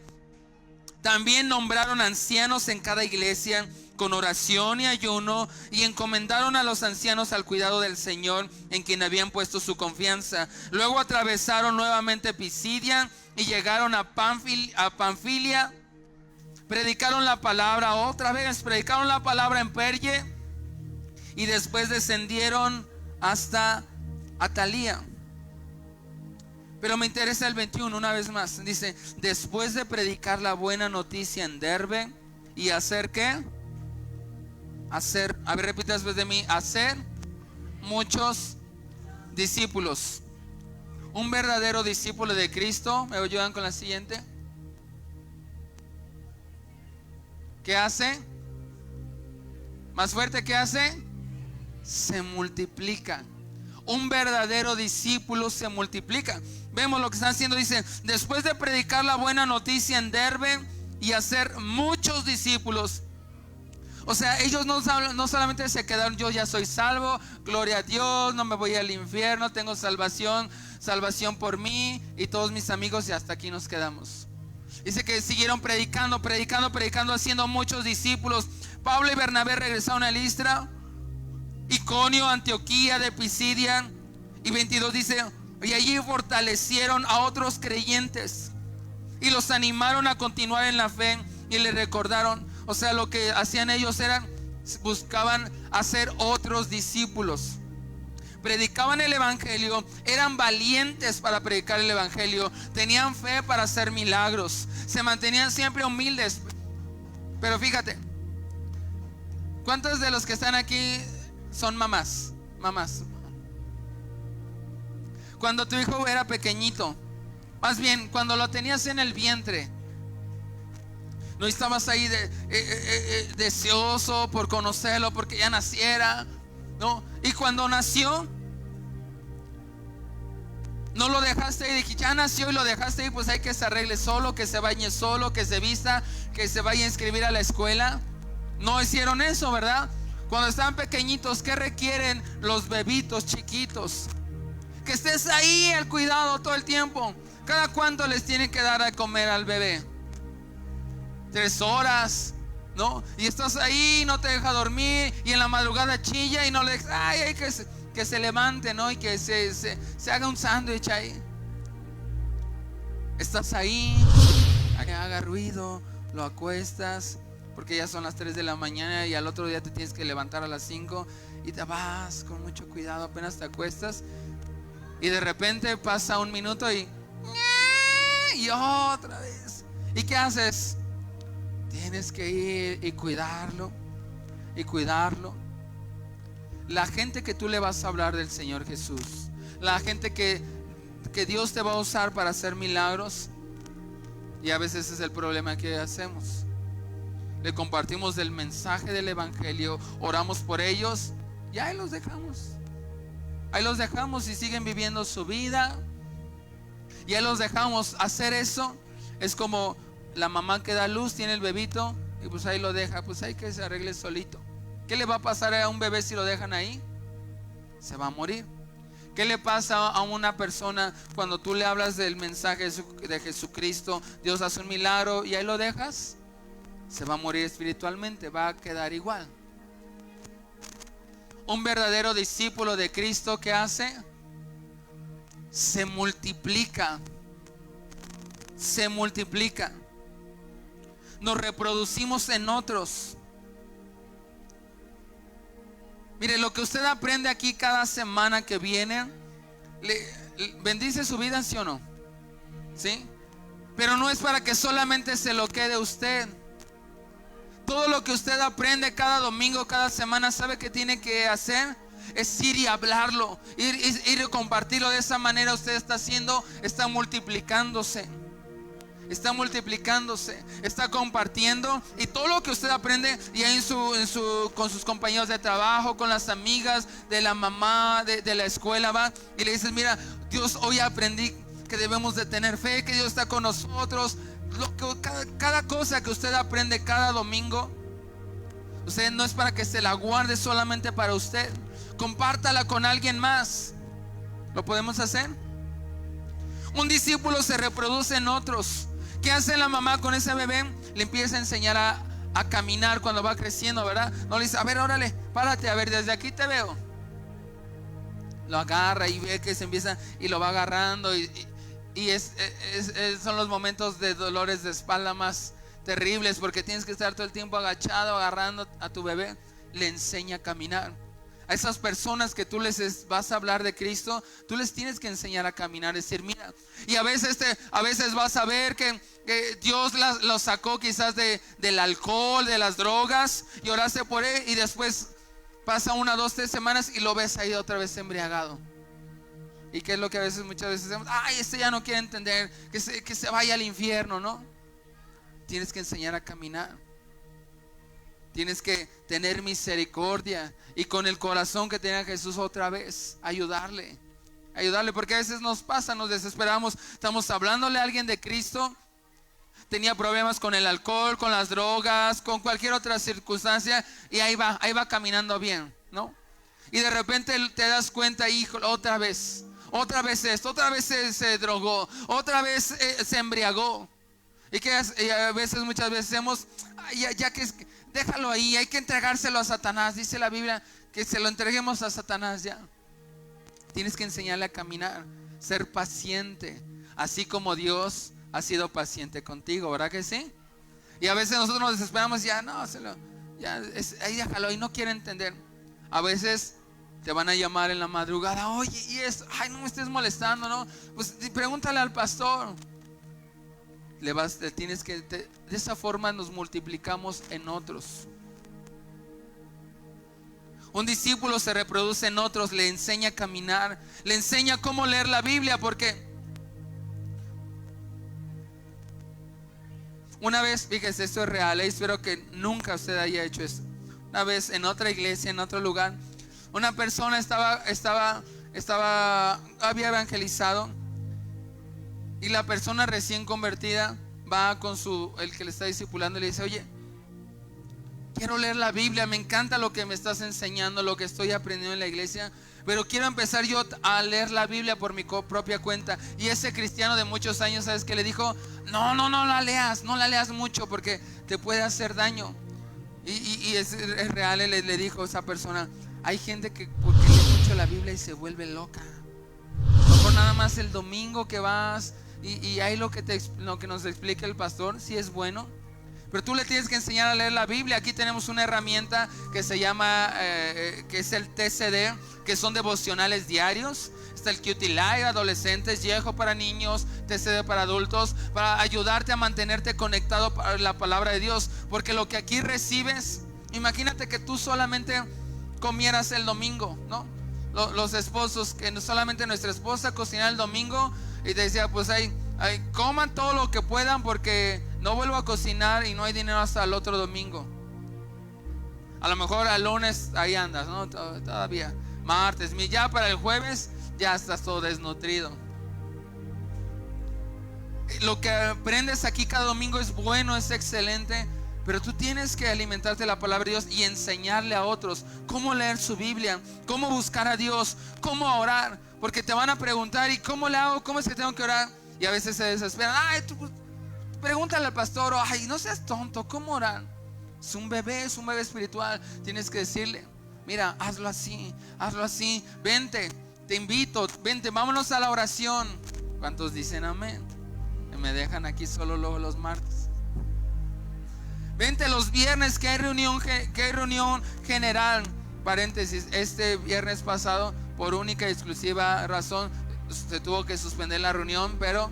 también nombraron ancianos en cada iglesia con oración y ayuno, y encomendaron a los ancianos al cuidado del Señor, en quien habían puesto su confianza. Luego atravesaron nuevamente Pisidia y llegaron a Panfilia. Predicaron la palabra otra vez, predicaron la palabra en Perge, y después descendieron hasta Atalía. Pero me interesa el 21 una vez más. Dice, después de predicar la buena noticia en Derbe y hacer ¿qué? Hacer, a ver, repita después de mí, hacer muchos discípulos. Un verdadero discípulo de Cristo, ¿me ayudan con la siguiente? ¿Qué hace? Más fuerte, ¿qué hace? Se multiplica. Un verdadero discípulo se multiplica. Vemos lo que están haciendo. Dice, después de predicar la buena noticia en Derbe y hacer muchos discípulos. O sea, ellos no solamente se quedaron, yo ya soy salvo, gloria a Dios, no me voy al infierno, tengo salvación por mí y todos mis amigos, y hasta aquí nos quedamos. Dice que siguieron predicando, haciendo muchos discípulos. Pablo y Bernabé regresaron a Listra, Iconio, Antioquía, de Pisidia. Y 22 dice, y allí fortalecieron a otros creyentes y los animaron a continuar en la fe, y les recordaron. O sea, lo que hacían ellos era, buscaban hacer otros discípulos. Predicaban el evangelio, eran valientes para predicar el evangelio, tenían fe para hacer milagros, se mantenían siempre humildes. Pero fíjate, ¿cuántos de los que están aquí son mamás? Cuando tu hijo era pequeñito, más bien cuando lo tenías en el vientre, no estabas ahí deseoso por conocerlo, porque ya naciera, ¿no? Y cuando nació, no lo dejaste ahí, dije, ya nació y lo dejaste ahí, pues hay que se arregle solo, que se bañe solo, que se vista, que se vaya a inscribir a la escuela. No hicieron eso, ¿verdad? Cuando estaban pequeñitos, ¿qué requieren los bebitos chiquitos? Que estés ahí al cuidado todo el tiempo. ¿Cada cuánto les tienen que dar a comer al bebé? 3 horas, ¿no? Y estás ahí, no te deja dormir, y en la madrugada chilla y no le dejas, ay, que se levante, ¿no? Y que se haga un sándwich ahí. Estás ahí, que haga ruido, lo acuestas, porque ya son las 3 de la mañana y al otro día te tienes que levantar a las 5 y te vas con mucho cuidado, apenas te acuestas, y de repente pasa un minuto y otra vez. ¿Y qué haces? Tienes que ir y cuidarlo. La gente que tú le vas a hablar del Señor Jesús, la gente que Dios te va a usar para hacer milagros, y a veces es el problema que hacemos. Le compartimos del mensaje del evangelio, oramos por ellos y ahí los dejamos. Ahí los dejamos y siguen viviendo su vida. Y ahí los dejamos hacer eso. Es como la mamá que da luz, tiene el bebito y pues ahí lo deja, pues hay que se arregle solito. ¿Qué le va a pasar a un bebé si lo dejan ahí? Se va a morir. ¿Qué le pasa a una persona cuando tú le hablas del mensaje de Jesucristo? Dios hace un milagro y ahí lo dejas. Se va a morir espiritualmente, va a quedar igual. Un verdadero discípulo de Cristo, ¿qué hace? Se multiplica. Nos reproducimos en otros. Mire, lo que usted aprende aquí cada semana que viene, bendice su vida, ¿sí o no? ¿Sí? Pero no es para que solamente se lo quede usted. Todo lo que usted aprende cada domingo, cada semana, ¿sabe qué tiene que hacer? Es ir y hablarlo, ir y compartirlo. De esa manera usted está multiplicándose. está multiplicándose, está compartiendo, y todo lo que usted aprende y ahí con sus compañeros de trabajo, con las amigas de la mamá, de la escuela, va y le dices: mira, Dios, hoy aprendí que debemos de tener fe, que Dios está con nosotros. Cada cosa que usted aprende cada domingo, usted no es para que se la guarde solamente para usted, compártala con alguien más. ¿Lo podemos hacer? Un discípulo se reproduce en otros. ¿Qué hace la mamá con ese bebé? Le empieza a enseñar a caminar cuando va creciendo, ¿verdad? No le dice: a ver, órale, párate, a ver, desde aquí te veo. Lo agarra y ve que se empieza y lo va agarrando, y son los momentos de dolores de espalda más terribles, porque tienes que estar todo el tiempo agachado agarrando a tu bebé. Le enseña a caminar. A esas personas que tú les vas a hablar de Cristo, tú les tienes que enseñar a caminar, decir: mira. Y a veces vas a ver que Dios los sacó quizás del alcohol, de las drogas, y oraste por él, y después pasa 1, 2, 3 semanas y lo ves ahí otra vez embriagado. ¿Y qué es lo que muchas veces decimos? Ay, este ya no quiere entender, que se vaya al infierno, ¿no? Tienes que enseñar a caminar. Tienes que tener misericordia, y con el corazón que tenía Jesús otra vez ayudarle, porque a veces nos pasa, nos desesperamos. Estamos hablándole a alguien de Cristo, tenía problemas con el alcohol, con las drogas, con cualquier otra circunstancia, y ahí va caminando bien, ¿no? Y de repente te das cuenta: hijo, otra vez esto, otra vez se drogó, otra vez se embriagó. Y a veces, muchas veces hacemos: ya que déjalo ahí, hay que entregárselo a Satanás. Dice la Biblia que se lo entreguemos a Satanás ya. Tienes que enseñarle a caminar, ser paciente, así como Dios ha sido paciente contigo, ¿verdad que sí? Y a veces nosotros nos desesperamos: ahí déjalo, y no quiere entender. A veces te van a llamar en la madrugada: oye, y esto, ay, no me estés molestando, ¿no? Pues pregúntale al pastor. De esa forma nos multiplicamos en otros. Un discípulo se reproduce en otros, le enseña a caminar, le enseña cómo leer la Biblia, porque una vez, fíjese, esto es real, espero que nunca usted haya hecho esto. Una vez en otra iglesia, en otro lugar, una persona había evangelizado, y la persona recién convertida va con el que le está discipulando y le dice: oye, quiero leer la Biblia, me encanta lo que me estás enseñando, lo que estoy aprendiendo en la iglesia, pero quiero empezar yo a leer la Biblia por mi propia cuenta. Y ese cristiano de muchos años, ¿sabes qué le dijo? No la leas mucho, porque te puede hacer daño. Y es real, le dijo a esa persona: hay gente que porque lee mucho la Biblia y se vuelve loca. Mejor nada más el domingo que vas y ahí lo que nos explica el pastor, sí es bueno, pero tú le tienes que enseñar a leer la Biblia. Aquí tenemos una herramienta que se llama, que es el TCD, que son devocionales diarios. Está el QT Live, adolescentes, Yeho para niños, TCD para adultos, para ayudarte a mantenerte conectado para la palabra de Dios. Porque lo que aquí recibes, imagínate que tú solamente comieras el domingo, ¿no? Los esposos, que solamente nuestra esposa cocinara el domingo y te decía: pues ahí coman todo lo que puedan, porque no vuelvo a cocinar y no hay dinero hasta el otro domingo. A lo mejor al lunes ahí andas, ¿no? Todavía martes, ya para el jueves ya estás todo desnutrido. Lo que aprendes aquí cada domingo es bueno, es excelente, pero tú tienes que alimentarte de la palabra de Dios y enseñarle a otros cómo leer su Biblia, cómo buscar a Dios, cómo orar, porque te van a preguntar: ¿y cómo le hago? ¿Cómo es que tengo que orar? Y a veces se desesperan: ay, tú pregúntale al pastor, o ay, no seas tonto, ¿cómo orar? Es un bebé espiritual. Tienes que decirle: mira, hazlo así, vente, te invito, vente, vámonos a la oración. ¿Cuántos dicen amén? Me dejan aquí solo los martes. Vente los viernes, que hay reunión general. Paréntesis: este viernes pasado, por única y exclusiva razón, se tuvo que suspender la reunión, pero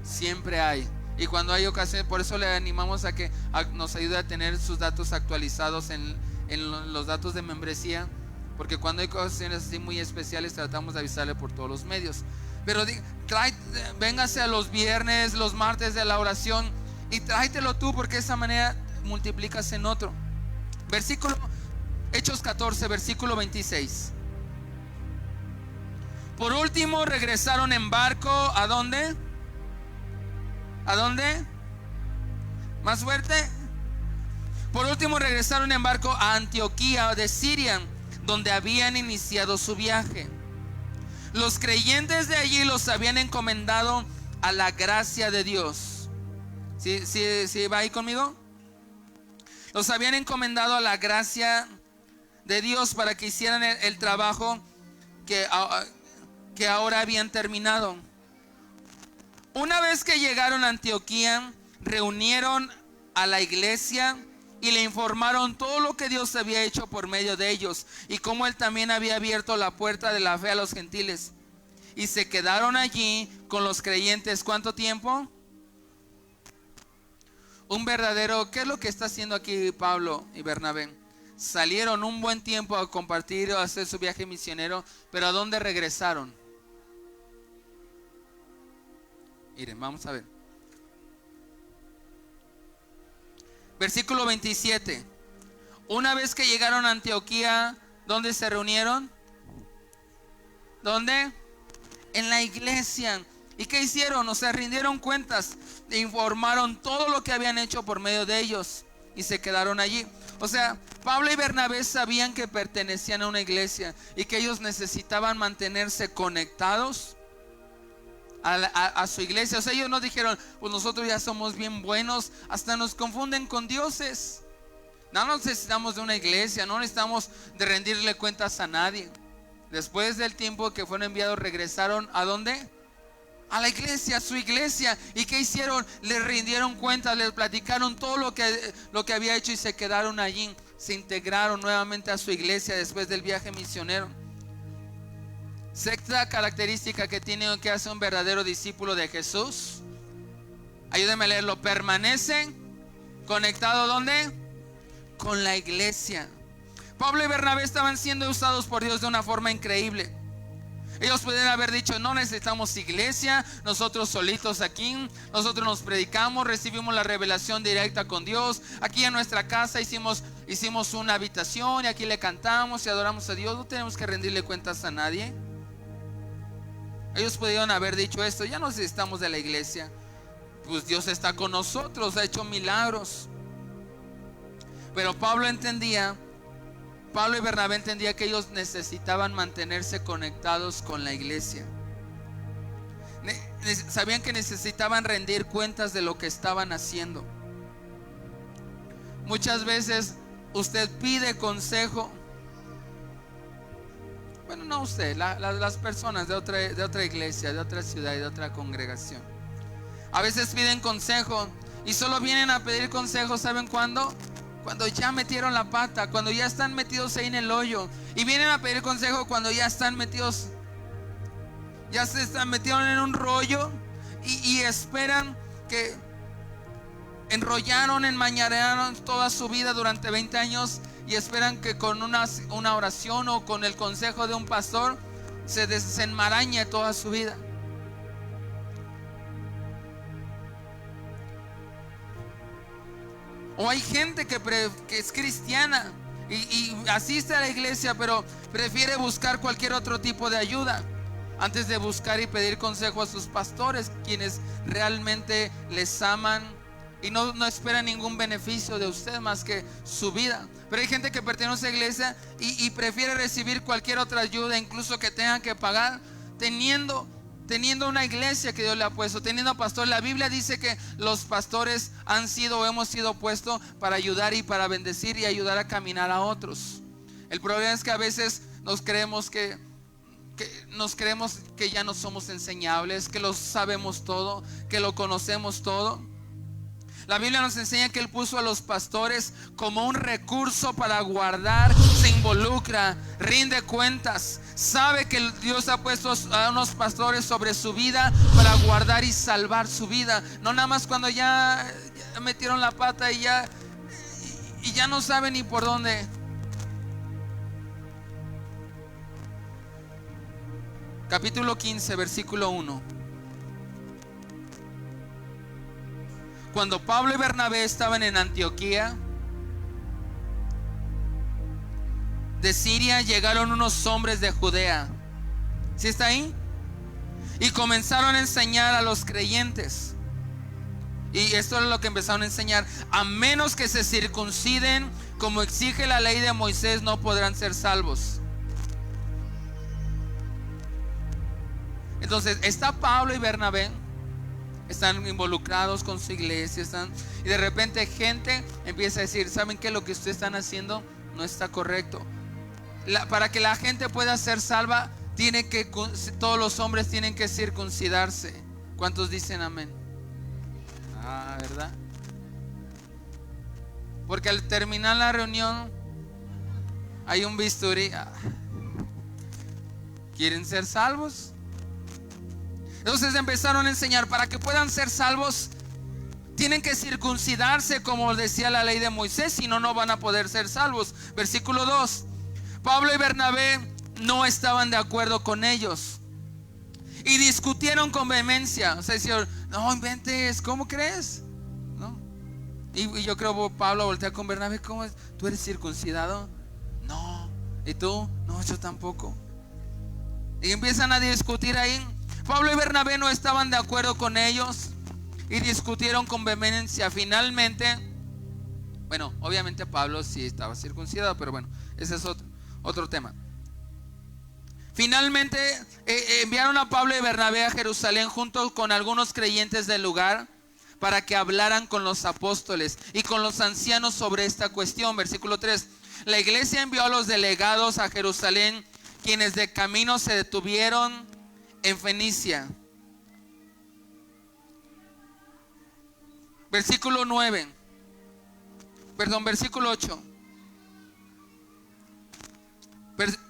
siempre hay. Y cuando hay ocasión, por eso le animamos a que nos ayude a tener sus datos actualizados en los datos de membresía, porque cuando hay ocasiones así muy especiales tratamos de avisarle por todos los medios. Pero véngase a los viernes, los martes de la oración y tráetelo tú, porque de esa manera multiplicas en otro. Hechos 14, versículo 26. Por último regresaron en barco. ¿A dónde? ¿A dónde? ¿Más fuerte? Por último regresaron en barco a Antioquía de Siria, donde habían iniciado su viaje. Los creyentes de allí los habían encomendado a la gracia de Dios. ¿Sí va ahí conmigo? Los habían encomendado a la gracia de Dios para que hicieran el trabajo que ahora habían terminado. Una vez que llegaron a Antioquía, reunieron a la iglesia y le informaron todo lo que Dios había hecho por medio de ellos y cómo Él también había abierto la puerta de la fe a los gentiles. Y se quedaron allí con los creyentes. ¿Cuánto tiempo? ¿Qué es lo que está haciendo aquí Pablo y Bernabé? Salieron un buen tiempo a compartir, a hacer su viaje misionero, pero ¿a dónde regresaron? Miren, vamos a ver. Versículo 27. Una vez que llegaron a Antioquía, ¿dónde se reunieron? ¿Dónde? En la iglesia. ¿Y qué hicieron? O sea, rindieron cuentas e informaron todo lo que habían hecho por medio de ellos y se quedaron allí. O sea, Pablo y Bernabé sabían que pertenecían a una iglesia y que ellos necesitaban mantenerse conectados a su iglesia. O sea, ellos no dijeron, pues nosotros ya somos bien buenos. Hasta nos confunden con dioses. No necesitamos de una iglesia, no necesitamos de rendirle cuentas a nadie. Después del tiempo que fueron enviados, regresaron ¿a dónde? A la iglesia, a su iglesia. ¿Y qué hicieron? Les rindieron cuentas, les platicaron todo lo que había hecho y se quedaron allí. Se integraron nuevamente a su iglesia después del viaje misionero. Sexta característica que tiene que hacer un verdadero discípulo de Jesús. Ayúdenme a leerlo. Permanecen conectados ¿dónde? Con la iglesia. Pablo y Bernabé estaban siendo usados por Dios de una forma increíble. Ellos pudieron haber dicho, no necesitamos iglesia, nosotros solitos aquí, nosotros nos predicamos, recibimos la revelación directa con Dios. Aquí en nuestra casa hicimos una habitación y aquí le cantamos y adoramos a Dios, no tenemos que rendirle cuentas a nadie. Ellos pudieron haber dicho esto, ya no necesitamos de la iglesia, pues Dios está con nosotros, ha hecho milagros. Pero Pablo y Bernabé entendían que ellos necesitaban mantenerse conectados con la iglesia. Sabían que necesitaban rendir cuentas de lo que estaban haciendo. Muchas veces usted pide consejo. Bueno, no usted, las personas de otra iglesia, de otra ciudad y de otra congregación. A veces piden consejo y solo vienen a pedir consejo, ¿saben cuándo? Cuando ya metieron la pata, cuando ya están metidos ahí en el hoyo. Y vienen a pedir consejo cuando ya están metidos, ya se están metidos en un rollo y esperan que enmañarearon toda su vida durante 20 años y esperan que con una oración o con el consejo de un pastor se desenmarañe toda su vida. O hay gente que es cristiana y asiste a la iglesia, pero prefiere buscar cualquier otro tipo de ayuda antes de buscar y pedir consejo a sus pastores, quienes realmente les aman y no esperan ningún beneficio de usted más que su vida. Pero hay gente que pertenece a la iglesia y prefiere recibir cualquier otra ayuda, incluso que tengan que pagar, teniendo una iglesia que Dios le ha puesto, teniendo pastor. La Biblia dice que los pastores hemos sido puestos para ayudar y para bendecir y ayudar a caminar a otros. El problema es que a veces nos creemos que ya no somos enseñables, que lo sabemos todo, que lo conocemos todo. La Biblia nos enseña que Él puso a los pastores como un recurso para guardar, se involucra, rinde cuentas, sabe que Dios ha puesto a unos pastores sobre su vida para guardar y salvar su vida. No nada más cuando ya metieron la pata y ya no saben ni por dónde. capítulo 15, versículo 1. Cuando Pablo y Bernabé estaban en Antioquía de Siria, llegaron unos hombres de Judea. ¿Sí está ahí? Y comenzaron a enseñar a los creyentes. Y esto es lo que empezaron a enseñar: a menos que se circunciden como exige la ley de Moisés, no podrán ser salvos. Entonces está Pablo y Bernabé, están involucrados con su iglesia, y de repente gente empieza a decir: ¿saben qué? Lo que ustedes están haciendo no está correcto. Para que la gente pueda ser salva, todos los hombres tienen que circuncidarse. ¿Cuántos dicen amén? ¿Verdad? Porque al terminar la reunión hay un bisturí. ¿Quieren ser salvos? Entonces empezaron a enseñar: para que puedan ser salvos, tienen que circuncidarse como decía la ley de Moisés, si no, no van a poder ser salvos. Versículo 2. Pablo y Bernabé no estaban de acuerdo con ellos y discutieron con vehemencia. O sea, decían: no inventes, ¿cómo crees? ¿No? Y yo creo que Pablo voltea con Bernabé: ¿cómo es? ¿Tú eres circuncidado? No. ¿Y tú? No, yo tampoco. Y empiezan a discutir ahí. Pablo y Bernabé no estaban de acuerdo con ellos y discutieron con vehemencia. Finalmente, bueno, obviamente Pablo sí estaba circuncidado, pero bueno, ese es otro tema. Finalmente enviaron a Pablo y Bernabé a Jerusalén junto con algunos creyentes del lugar para que hablaran con los apóstoles y con los ancianos sobre esta cuestión. Versículo 3. La iglesia envió a los delegados a Jerusalén, quienes de camino se detuvieron en Fenicia. Versículo 8.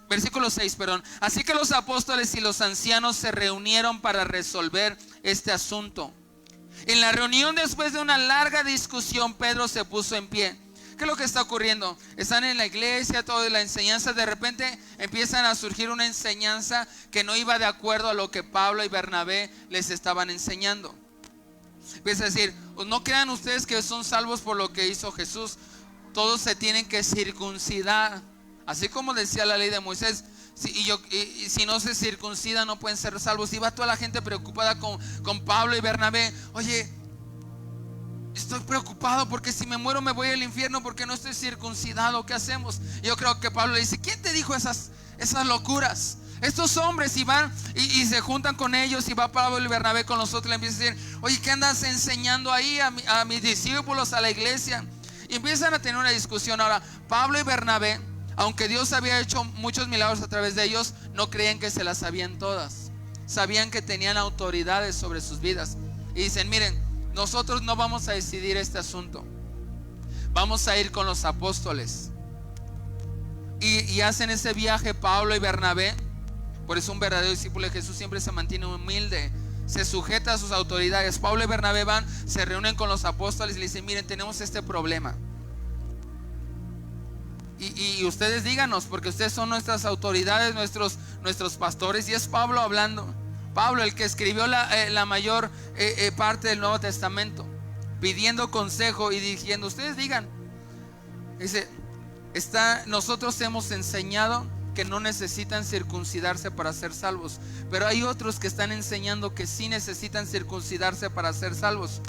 Versículo 6, perdón. Así que los apóstoles y los ancianos se reunieron para resolver este asunto. En la reunión, después de una larga discusión, Pedro se puso en pie. ¿Qué es lo que está ocurriendo? Están en la iglesia, toda la enseñanza. De repente empiezan a surgir una enseñanza que no iba de acuerdo a lo que Pablo y Bernabé les estaban enseñando. Empieza a decir: no crean ustedes que son salvos por lo que hizo Jesús. Todos se tienen que circuncidar, así como decía la ley de Moisés. Si no se circuncidan, no pueden ser salvos. Y va toda la gente preocupada con Pablo y Bernabé. Oye, estoy preocupado porque si me muero me voy al infierno porque no estoy circuncidado. ¿Qué hacemos? Yo creo que Pablo le dice: ¿quién te dijo esas locuras? Estos hombres, y van y se juntan con ellos, y va Pablo y Bernabé con nosotros, le empiezan a decir: oye, ¿qué andas enseñando ahí a mis discípulos, a la iglesia? Y empiezan a tener una discusión. Ahora, Pablo y Bernabé, aunque Dios había hecho muchos milagros a través de ellos, no creían que se las sabían todas. Sabían que tenían autoridades sobre sus vidas. Y dicen: miren, nosotros no vamos a decidir este asunto, vamos a ir con los apóstoles. Y hacen ese viaje Pablo y Bernabé. Por eso un verdadero discípulo de Jesús siempre se mantiene humilde, se sujeta a sus autoridades. Pablo y Bernabé van, se reúnen con los apóstoles y le dicen: miren, tenemos este problema, y ustedes díganos, porque ustedes son nuestras autoridades, nuestros pastores. Y es Pablo hablando. Pablo, el que escribió la mayor parte del Nuevo Testamento, pidiendo consejo y diciendo: ustedes digan. Dice: nosotros hemos enseñado que no necesitan circuncidarse para ser salvos, pero hay otros que están enseñando que sí necesitan circuncidarse para ser salvos.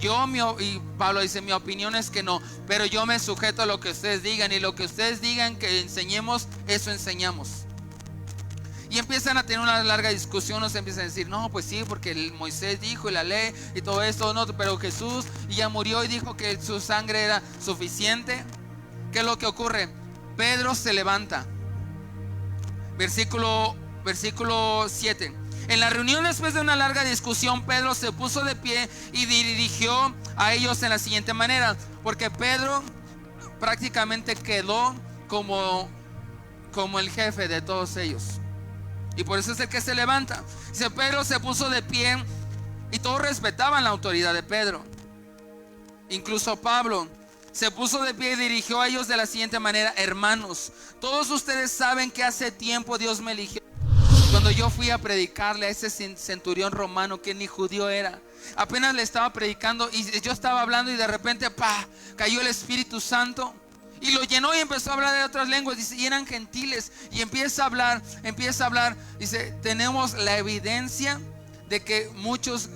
Y Pablo dice: mi opinión es que no, pero yo me sujeto a lo que ustedes digan, y lo que ustedes digan que enseñemos, eso enseñamos. Y empiezan a tener una larga discusión. Nos empiezan a decir: no, pues sí, porque Moisés dijo, y la ley y todo esto, no, pero Jesús ya murió y dijo que su sangre era suficiente. ¿Qué es lo que ocurre? Pedro se levanta. Versículo 7. En la reunión, después de una larga discusión, Pedro se puso de pie y dirigió a ellos en la siguiente manera. Porque Pedro prácticamente quedó como el jefe de todos ellos, y por eso es el que se levanta. Dice: Pedro se puso de pie, y todos respetaban la autoridad de Pedro. Incluso Pablo se puso de pie y dirigió a ellos de la siguiente manera: hermanos, todos ustedes saben que hace tiempo Dios me eligió cuando yo fui a predicarle a ese centurión romano que ni judío era. Apenas le estaba predicando y yo estaba hablando y de repente cayó el Espíritu Santo y lo llenó y empezó a hablar de otras lenguas. Dice, y eran gentiles. Y empieza a hablar. Dice, tenemos la evidencia de que muchos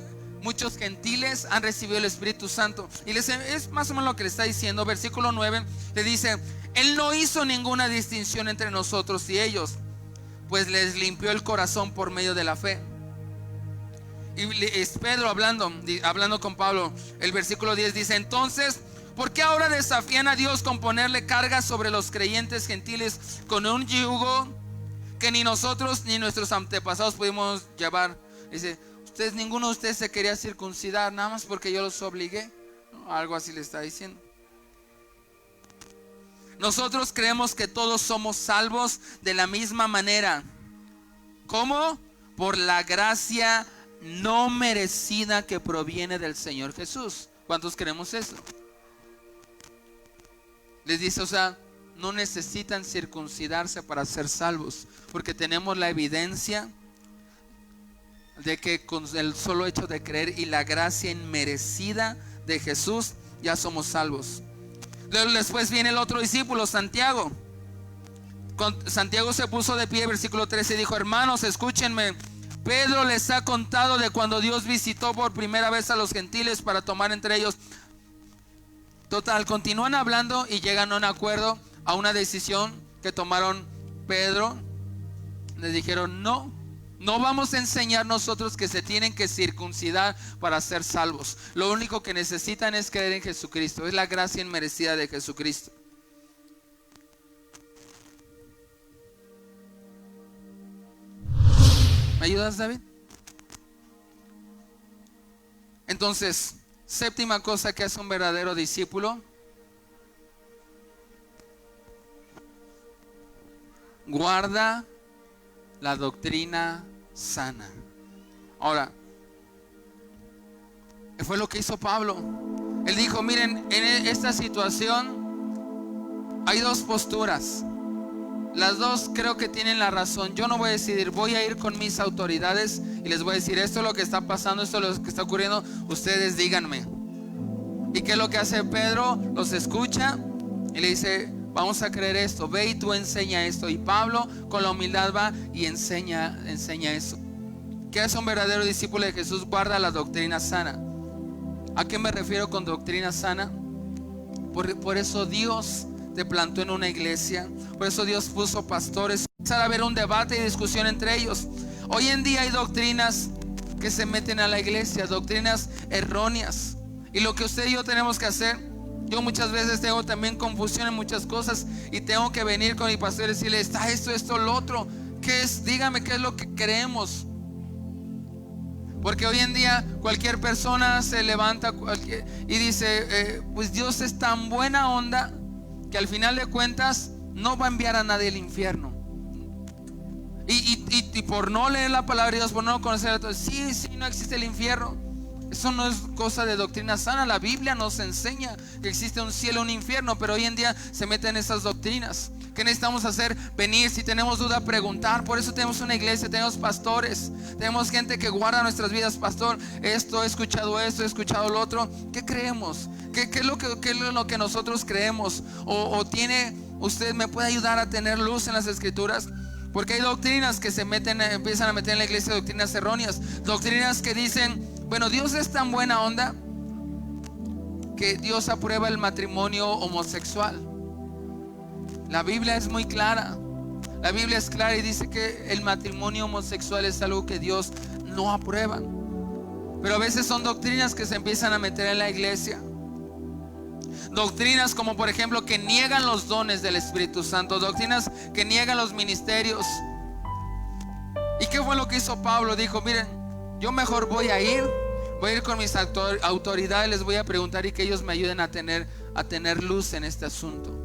gentiles han recibido el Espíritu Santo. Y es más o menos lo que le está diciendo. Versículo 9 le dice: Él no hizo ninguna distinción entre nosotros y ellos, pues les limpió el corazón por medio de la fe. Y es Pedro hablando con Pablo. El versículo 10 dice: entonces, ¿por qué ahora desafían a Dios con ponerle cargas sobre los creyentes gentiles con un yugo que ni nosotros ni nuestros antepasados pudimos llevar? Dice, ninguno de ustedes se quería circuncidar nada más porque yo los obligué, ¿no? Algo así le está diciendo. Nosotros creemos que todos somos salvos de la misma manera. ¿Cómo? Por la gracia no merecida que proviene del Señor Jesús. ¿Cuántos creemos eso? Les dice, o sea, no necesitan circuncidarse para ser salvos, porque tenemos la evidencia de que con el solo hecho de creer y la gracia inmerecida de Jesús ya somos salvos. Después viene el otro discípulo, Santiago. Santiago se puso de pie, versículo 13, y dijo: hermanos, escúchenme. Pedro les ha contado de cuando Dios visitó por primera vez a los gentiles para tomar entre ellos. Total, continúan hablando y llegan a un acuerdo, a una decisión que tomaron Pedro. Les dijeron: no vamos a enseñar nosotros que se tienen que circuncidar para ser salvos. Lo único que necesitan es creer en Jesucristo. Es la gracia inmerecida de Jesucristo. ¿Me ayudas, David? Entonces, séptima cosa que hace un verdadero discípulo: guarda la doctrina sana. Ahora, fue lo que hizo Pablo. Él dijo: miren, en esta situación hay dos posturas. Las dos creo que tienen la razón. Yo no voy a decidir, voy a ir con mis autoridades y les voy a decir: esto es lo que está pasando, esto es lo que está ocurriendo, ustedes díganme. ¿Y qué es lo que hace Pedro? Los escucha y le dice: vamos a creer esto, ve y tú enseña esto. Y Pablo con la humildad va y enseña eso. ¿Qué es un verdadero discípulo de Jesús? Guarda la doctrina sana. ¿A qué me refiero con doctrina sana? Por eso Dios te plantó en una iglesia. Por eso Dios puso pastores. Empezar a haber un debate y discusión entre ellos. Hoy en día hay doctrinas que se meten a la iglesia, doctrinas erróneas. Y lo que usted y yo tenemos que hacer, yo muchas veces tengo también confusión en muchas cosas y tengo que venir con mi pastor y decirle: está esto, lo otro. ¿Qué es? Dígame qué es lo que creemos. Porque hoy en día cualquier persona se levanta y dice: pues Dios es tan buena onda que al final de cuentas no va a enviar a nadie al infierno. Y por no leer la palabra de Dios, por no conocer a todos, sí, no existe el infierno. Eso no es cosa de doctrina sana. La Biblia nos enseña que existe un cielo y un infierno, pero hoy en día se meten esas doctrinas. ¿Qué necesitamos hacer? Venir, si tenemos duda, preguntar. Por eso tenemos una iglesia, tenemos pastores, tenemos gente que guarda nuestras vidas. Pastor, esto, he escuchado lo otro. ¿Qué creemos? ¿Qué es lo que nosotros creemos? O tiene, usted me puede ayudar a tener luz en las escrituras. Porque hay doctrinas que empiezan a meter en la iglesia, doctrinas erróneas. Doctrinas que dicen: bueno, Dios es tan buena onda que Dios aprueba el matrimonio homosexual. La Biblia es muy clara. La Biblia es clara y dice que el matrimonio homosexual es algo que Dios no aprueba. Pero a veces son doctrinas que se empiezan a meter en la iglesia. Doctrinas como, por ejemplo, que niegan los dones del Espíritu Santo. Doctrinas que niegan los ministerios. ¿Y qué fue lo que hizo Pablo? Dijo: miren, yo mejor voy a ir con mis autoridades, les voy a preguntar y que ellos me ayuden a tener luz en este asunto.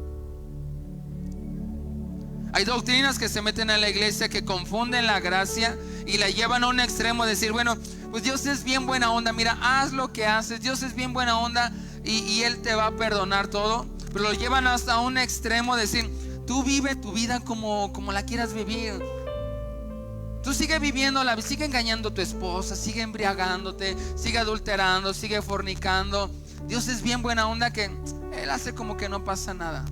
Hay doctrinas que se meten en la iglesia que confunden la gracia y la llevan a un extremo de decir: bueno, pues Dios es bien buena onda, mira, haz lo que haces, Dios es bien buena onda y Él te va a perdonar todo. Pero lo llevan hasta un extremo de decir: tú vive tu vida como la quieras vivir. Tú sigue viviendo sigue engañando a tu esposa, sigue embriagándote, sigue adulterando, sigue fornicando. Dios es bien buena onda que Él hace como que no pasa nada.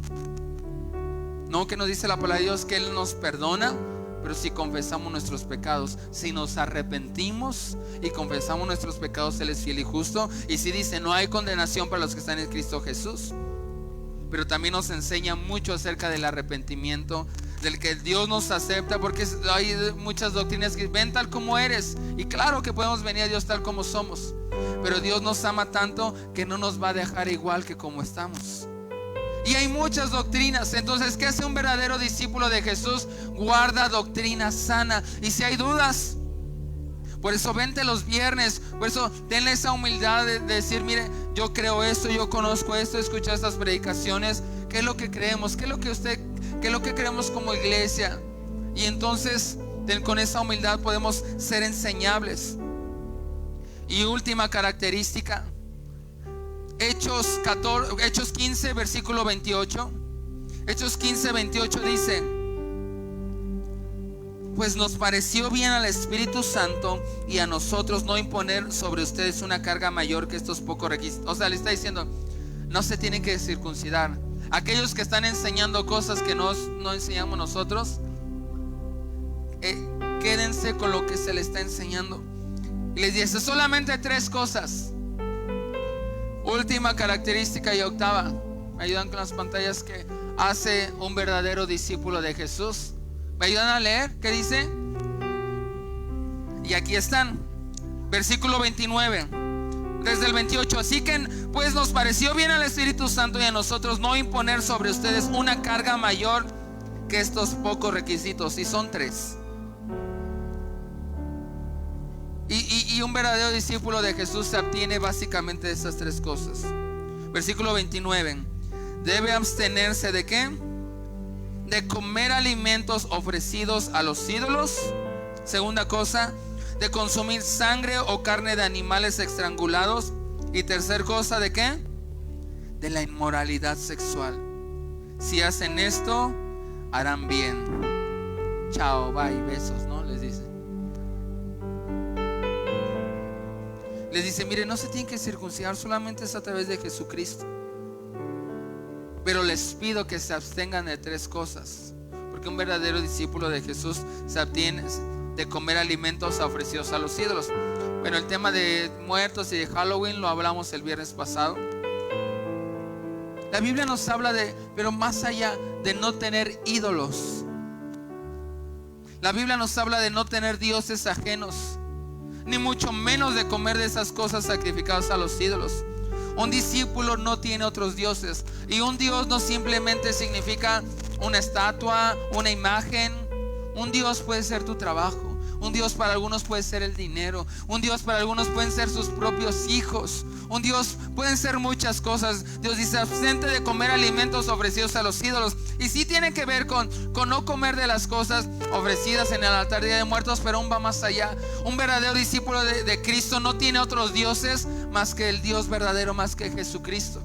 No, que nos dice la palabra de Dios que Él nos perdona, pero si confesamos nuestros pecados, si nos arrepentimos y confesamos nuestros pecados, Él es fiel y justo. Y si dice, no hay condenación para los que están en Cristo Jesús. Pero también nos enseña mucho acerca del arrepentimiento, del que Dios nos acepta, porque hay muchas doctrinas que ven tal como eres. Y claro que podemos venir a Dios tal como somos, pero Dios nos ama tanto que no nos va a dejar igual que como estamos. Y hay muchas doctrinas. Entonces, ¿qué hace un verdadero discípulo de Jesús? Guarda doctrina sana. Y si hay dudas, por eso vente los viernes. Por eso tenle esa humildad de decir, mire, yo creo esto, yo conozco esto, escucha estas predicaciones. ¿Qué es lo que creemos? ¿Qué es lo que creemos como iglesia? Y entonces con esa humildad podemos ser enseñables. Y última característica, Hechos 15 versículo 28. Hechos 15 28 dice: pues nos pareció bien al Espíritu Santo y a nosotros no imponer sobre ustedes una carga mayor que estos pocos requisitos. O sea, le está diciendo, no se tienen que circuncidar. Aquellos que están enseñando cosas que no enseñamos nosotros, quédense con lo que se les está enseñando. Y les dice solamente 3 cosas. Última característica y octava, me ayudan con las pantallas, que hace un verdadero discípulo de Jesús. ¿Me ayudan a leer? ¿Qué dice? Y aquí están, versículo 29, desde el 28. Así que pues nos pareció bien al Espíritu Santo y a nosotros no imponer sobre ustedes una carga mayor que estos pocos requisitos. Y son 3. Y un verdadero discípulo de Jesús se abstiene básicamente de esas 3 cosas. Versículo 29. Debe abstenerse ¿de qué? De comer alimentos ofrecidos a los ídolos. Segunda cosa, de consumir sangre o carne de animales estrangulados. Y tercer cosa, ¿de qué? De la inmoralidad sexual. Si hacen esto, harán bien. Chao, bye, besos, ¿no? Les dice, mire, no se tienen que circuncidar, solamente es a través de Jesucristo. Pero les pido que se abstengan de 3 cosas, porque un verdadero discípulo de Jesús se abstiene de comer alimentos ofrecidos a los ídolos. Bueno, el tema de muertos y de Halloween lo hablamos el viernes pasado. La Biblia nos habla pero más allá de no tener ídolos, la Biblia nos habla de no tener dioses ajenos, ni mucho menos de comer de esas cosas sacrificadas a los ídolos. Un discípulo no tiene otros dioses. Y un Dios no simplemente significa una estatua, una imagen. Un Dios puede ser tu trabajo. Un Dios para algunos puede ser el dinero. Un Dios para algunos pueden ser sus propios hijos. Un Dios pueden ser muchas cosas. Dios dice, abstente de comer alimentos ofrecidos a los ídolos. Y sí tiene que ver con no comer de las cosas ofrecidas en el altar Día de Muertos, pero aún va más allá. Un verdadero discípulo de Cristo no tiene otros dioses más que el Dios verdadero, más que Jesucristo.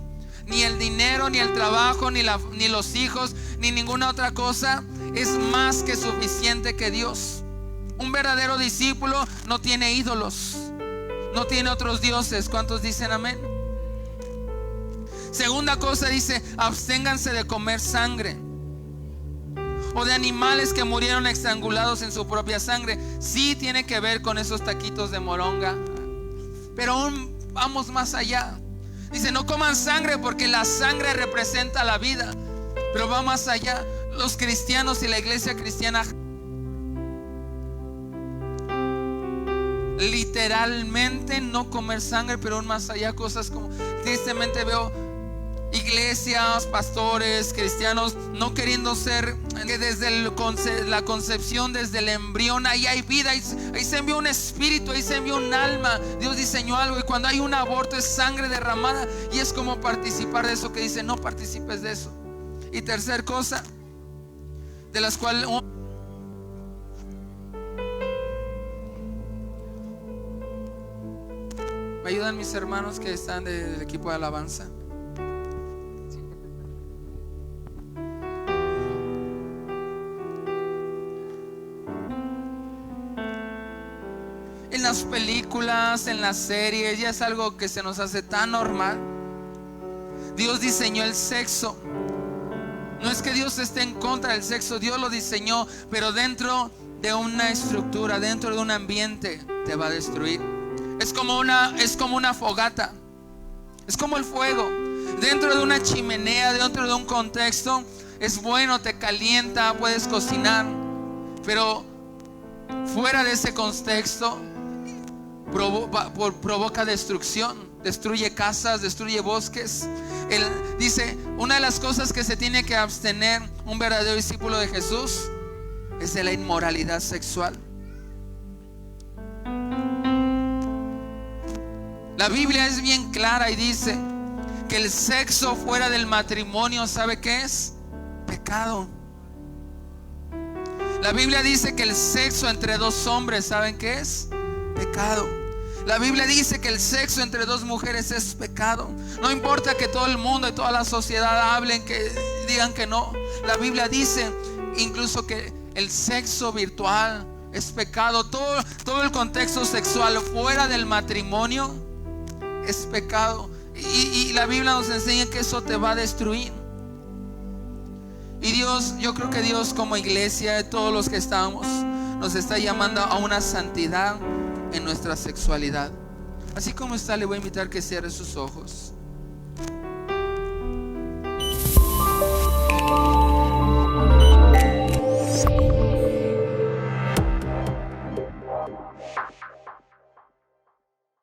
Ni el dinero, ni el trabajo, ni los hijos, ni ninguna otra cosa es más que suficiente que Dios. Un verdadero discípulo no tiene ídolos, no tiene otros dioses. ¿Cuántos dicen amén? Segunda cosa dice, absténganse de comer sangre o de animales que murieron estrangulados en su propia sangre. Sí tiene que ver con esos taquitos de moronga, pero aún vamos más allá. Dice, no coman sangre porque la sangre representa la vida. Pero va más allá. Los cristianos y la iglesia cristiana literalmente no comer sangre, pero aún más allá, cosas como, tristemente veo iglesias, pastores, cristianos no queriendo ser, que desde la concepción, desde el embrión, ahí hay vida, ahí se envió un espíritu, ahí se envió un alma. Dios diseñó algo, y cuando hay un aborto es sangre derramada, y es como participar de eso, que dice no participes de eso. Y tercer cosa, de las cuales ¿me ayudan mis hermanos que están del equipo de alabanza? las películas, en las series, ya es algo que se nos hace tan normal. Dios diseñó el sexo. No es que Dios esté en contra del sexo, Dios lo diseñó, pero dentro de una estructura, dentro de un ambiente, te va a destruir. Es como una fogata, es como el fuego. Dentro de una chimenea, dentro de un contexto, es bueno, te calienta, puedes cocinar, pero fuera de ese contexto provoca destrucción, destruye casas, destruye bosques. Él dice, una de las cosas que se tiene que abstener un verdadero discípulo de Jesús es de la inmoralidad sexual. La Biblia es bien clara y dice que el sexo fuera del matrimonio, ¿sabe qué es? Pecado. La Biblia dice que el sexo entre dos hombres, ¿saben qué es? Pecado. La Biblia dice que el sexo entre dos mujeres es pecado. No importa que todo el mundo y toda la sociedad hablen, que digan que no. La Biblia dice incluso que el sexo virtual es pecado. Todo el contexto sexual fuera del matrimonio es pecado. Y la Biblia nos enseña que eso te va a destruir. Y Dios, yo creo que Dios como iglesia, todos los que estamos, nos está llamando a una santidad en nuestra sexualidad. Así como está, le voy a invitar que cierre sus ojos.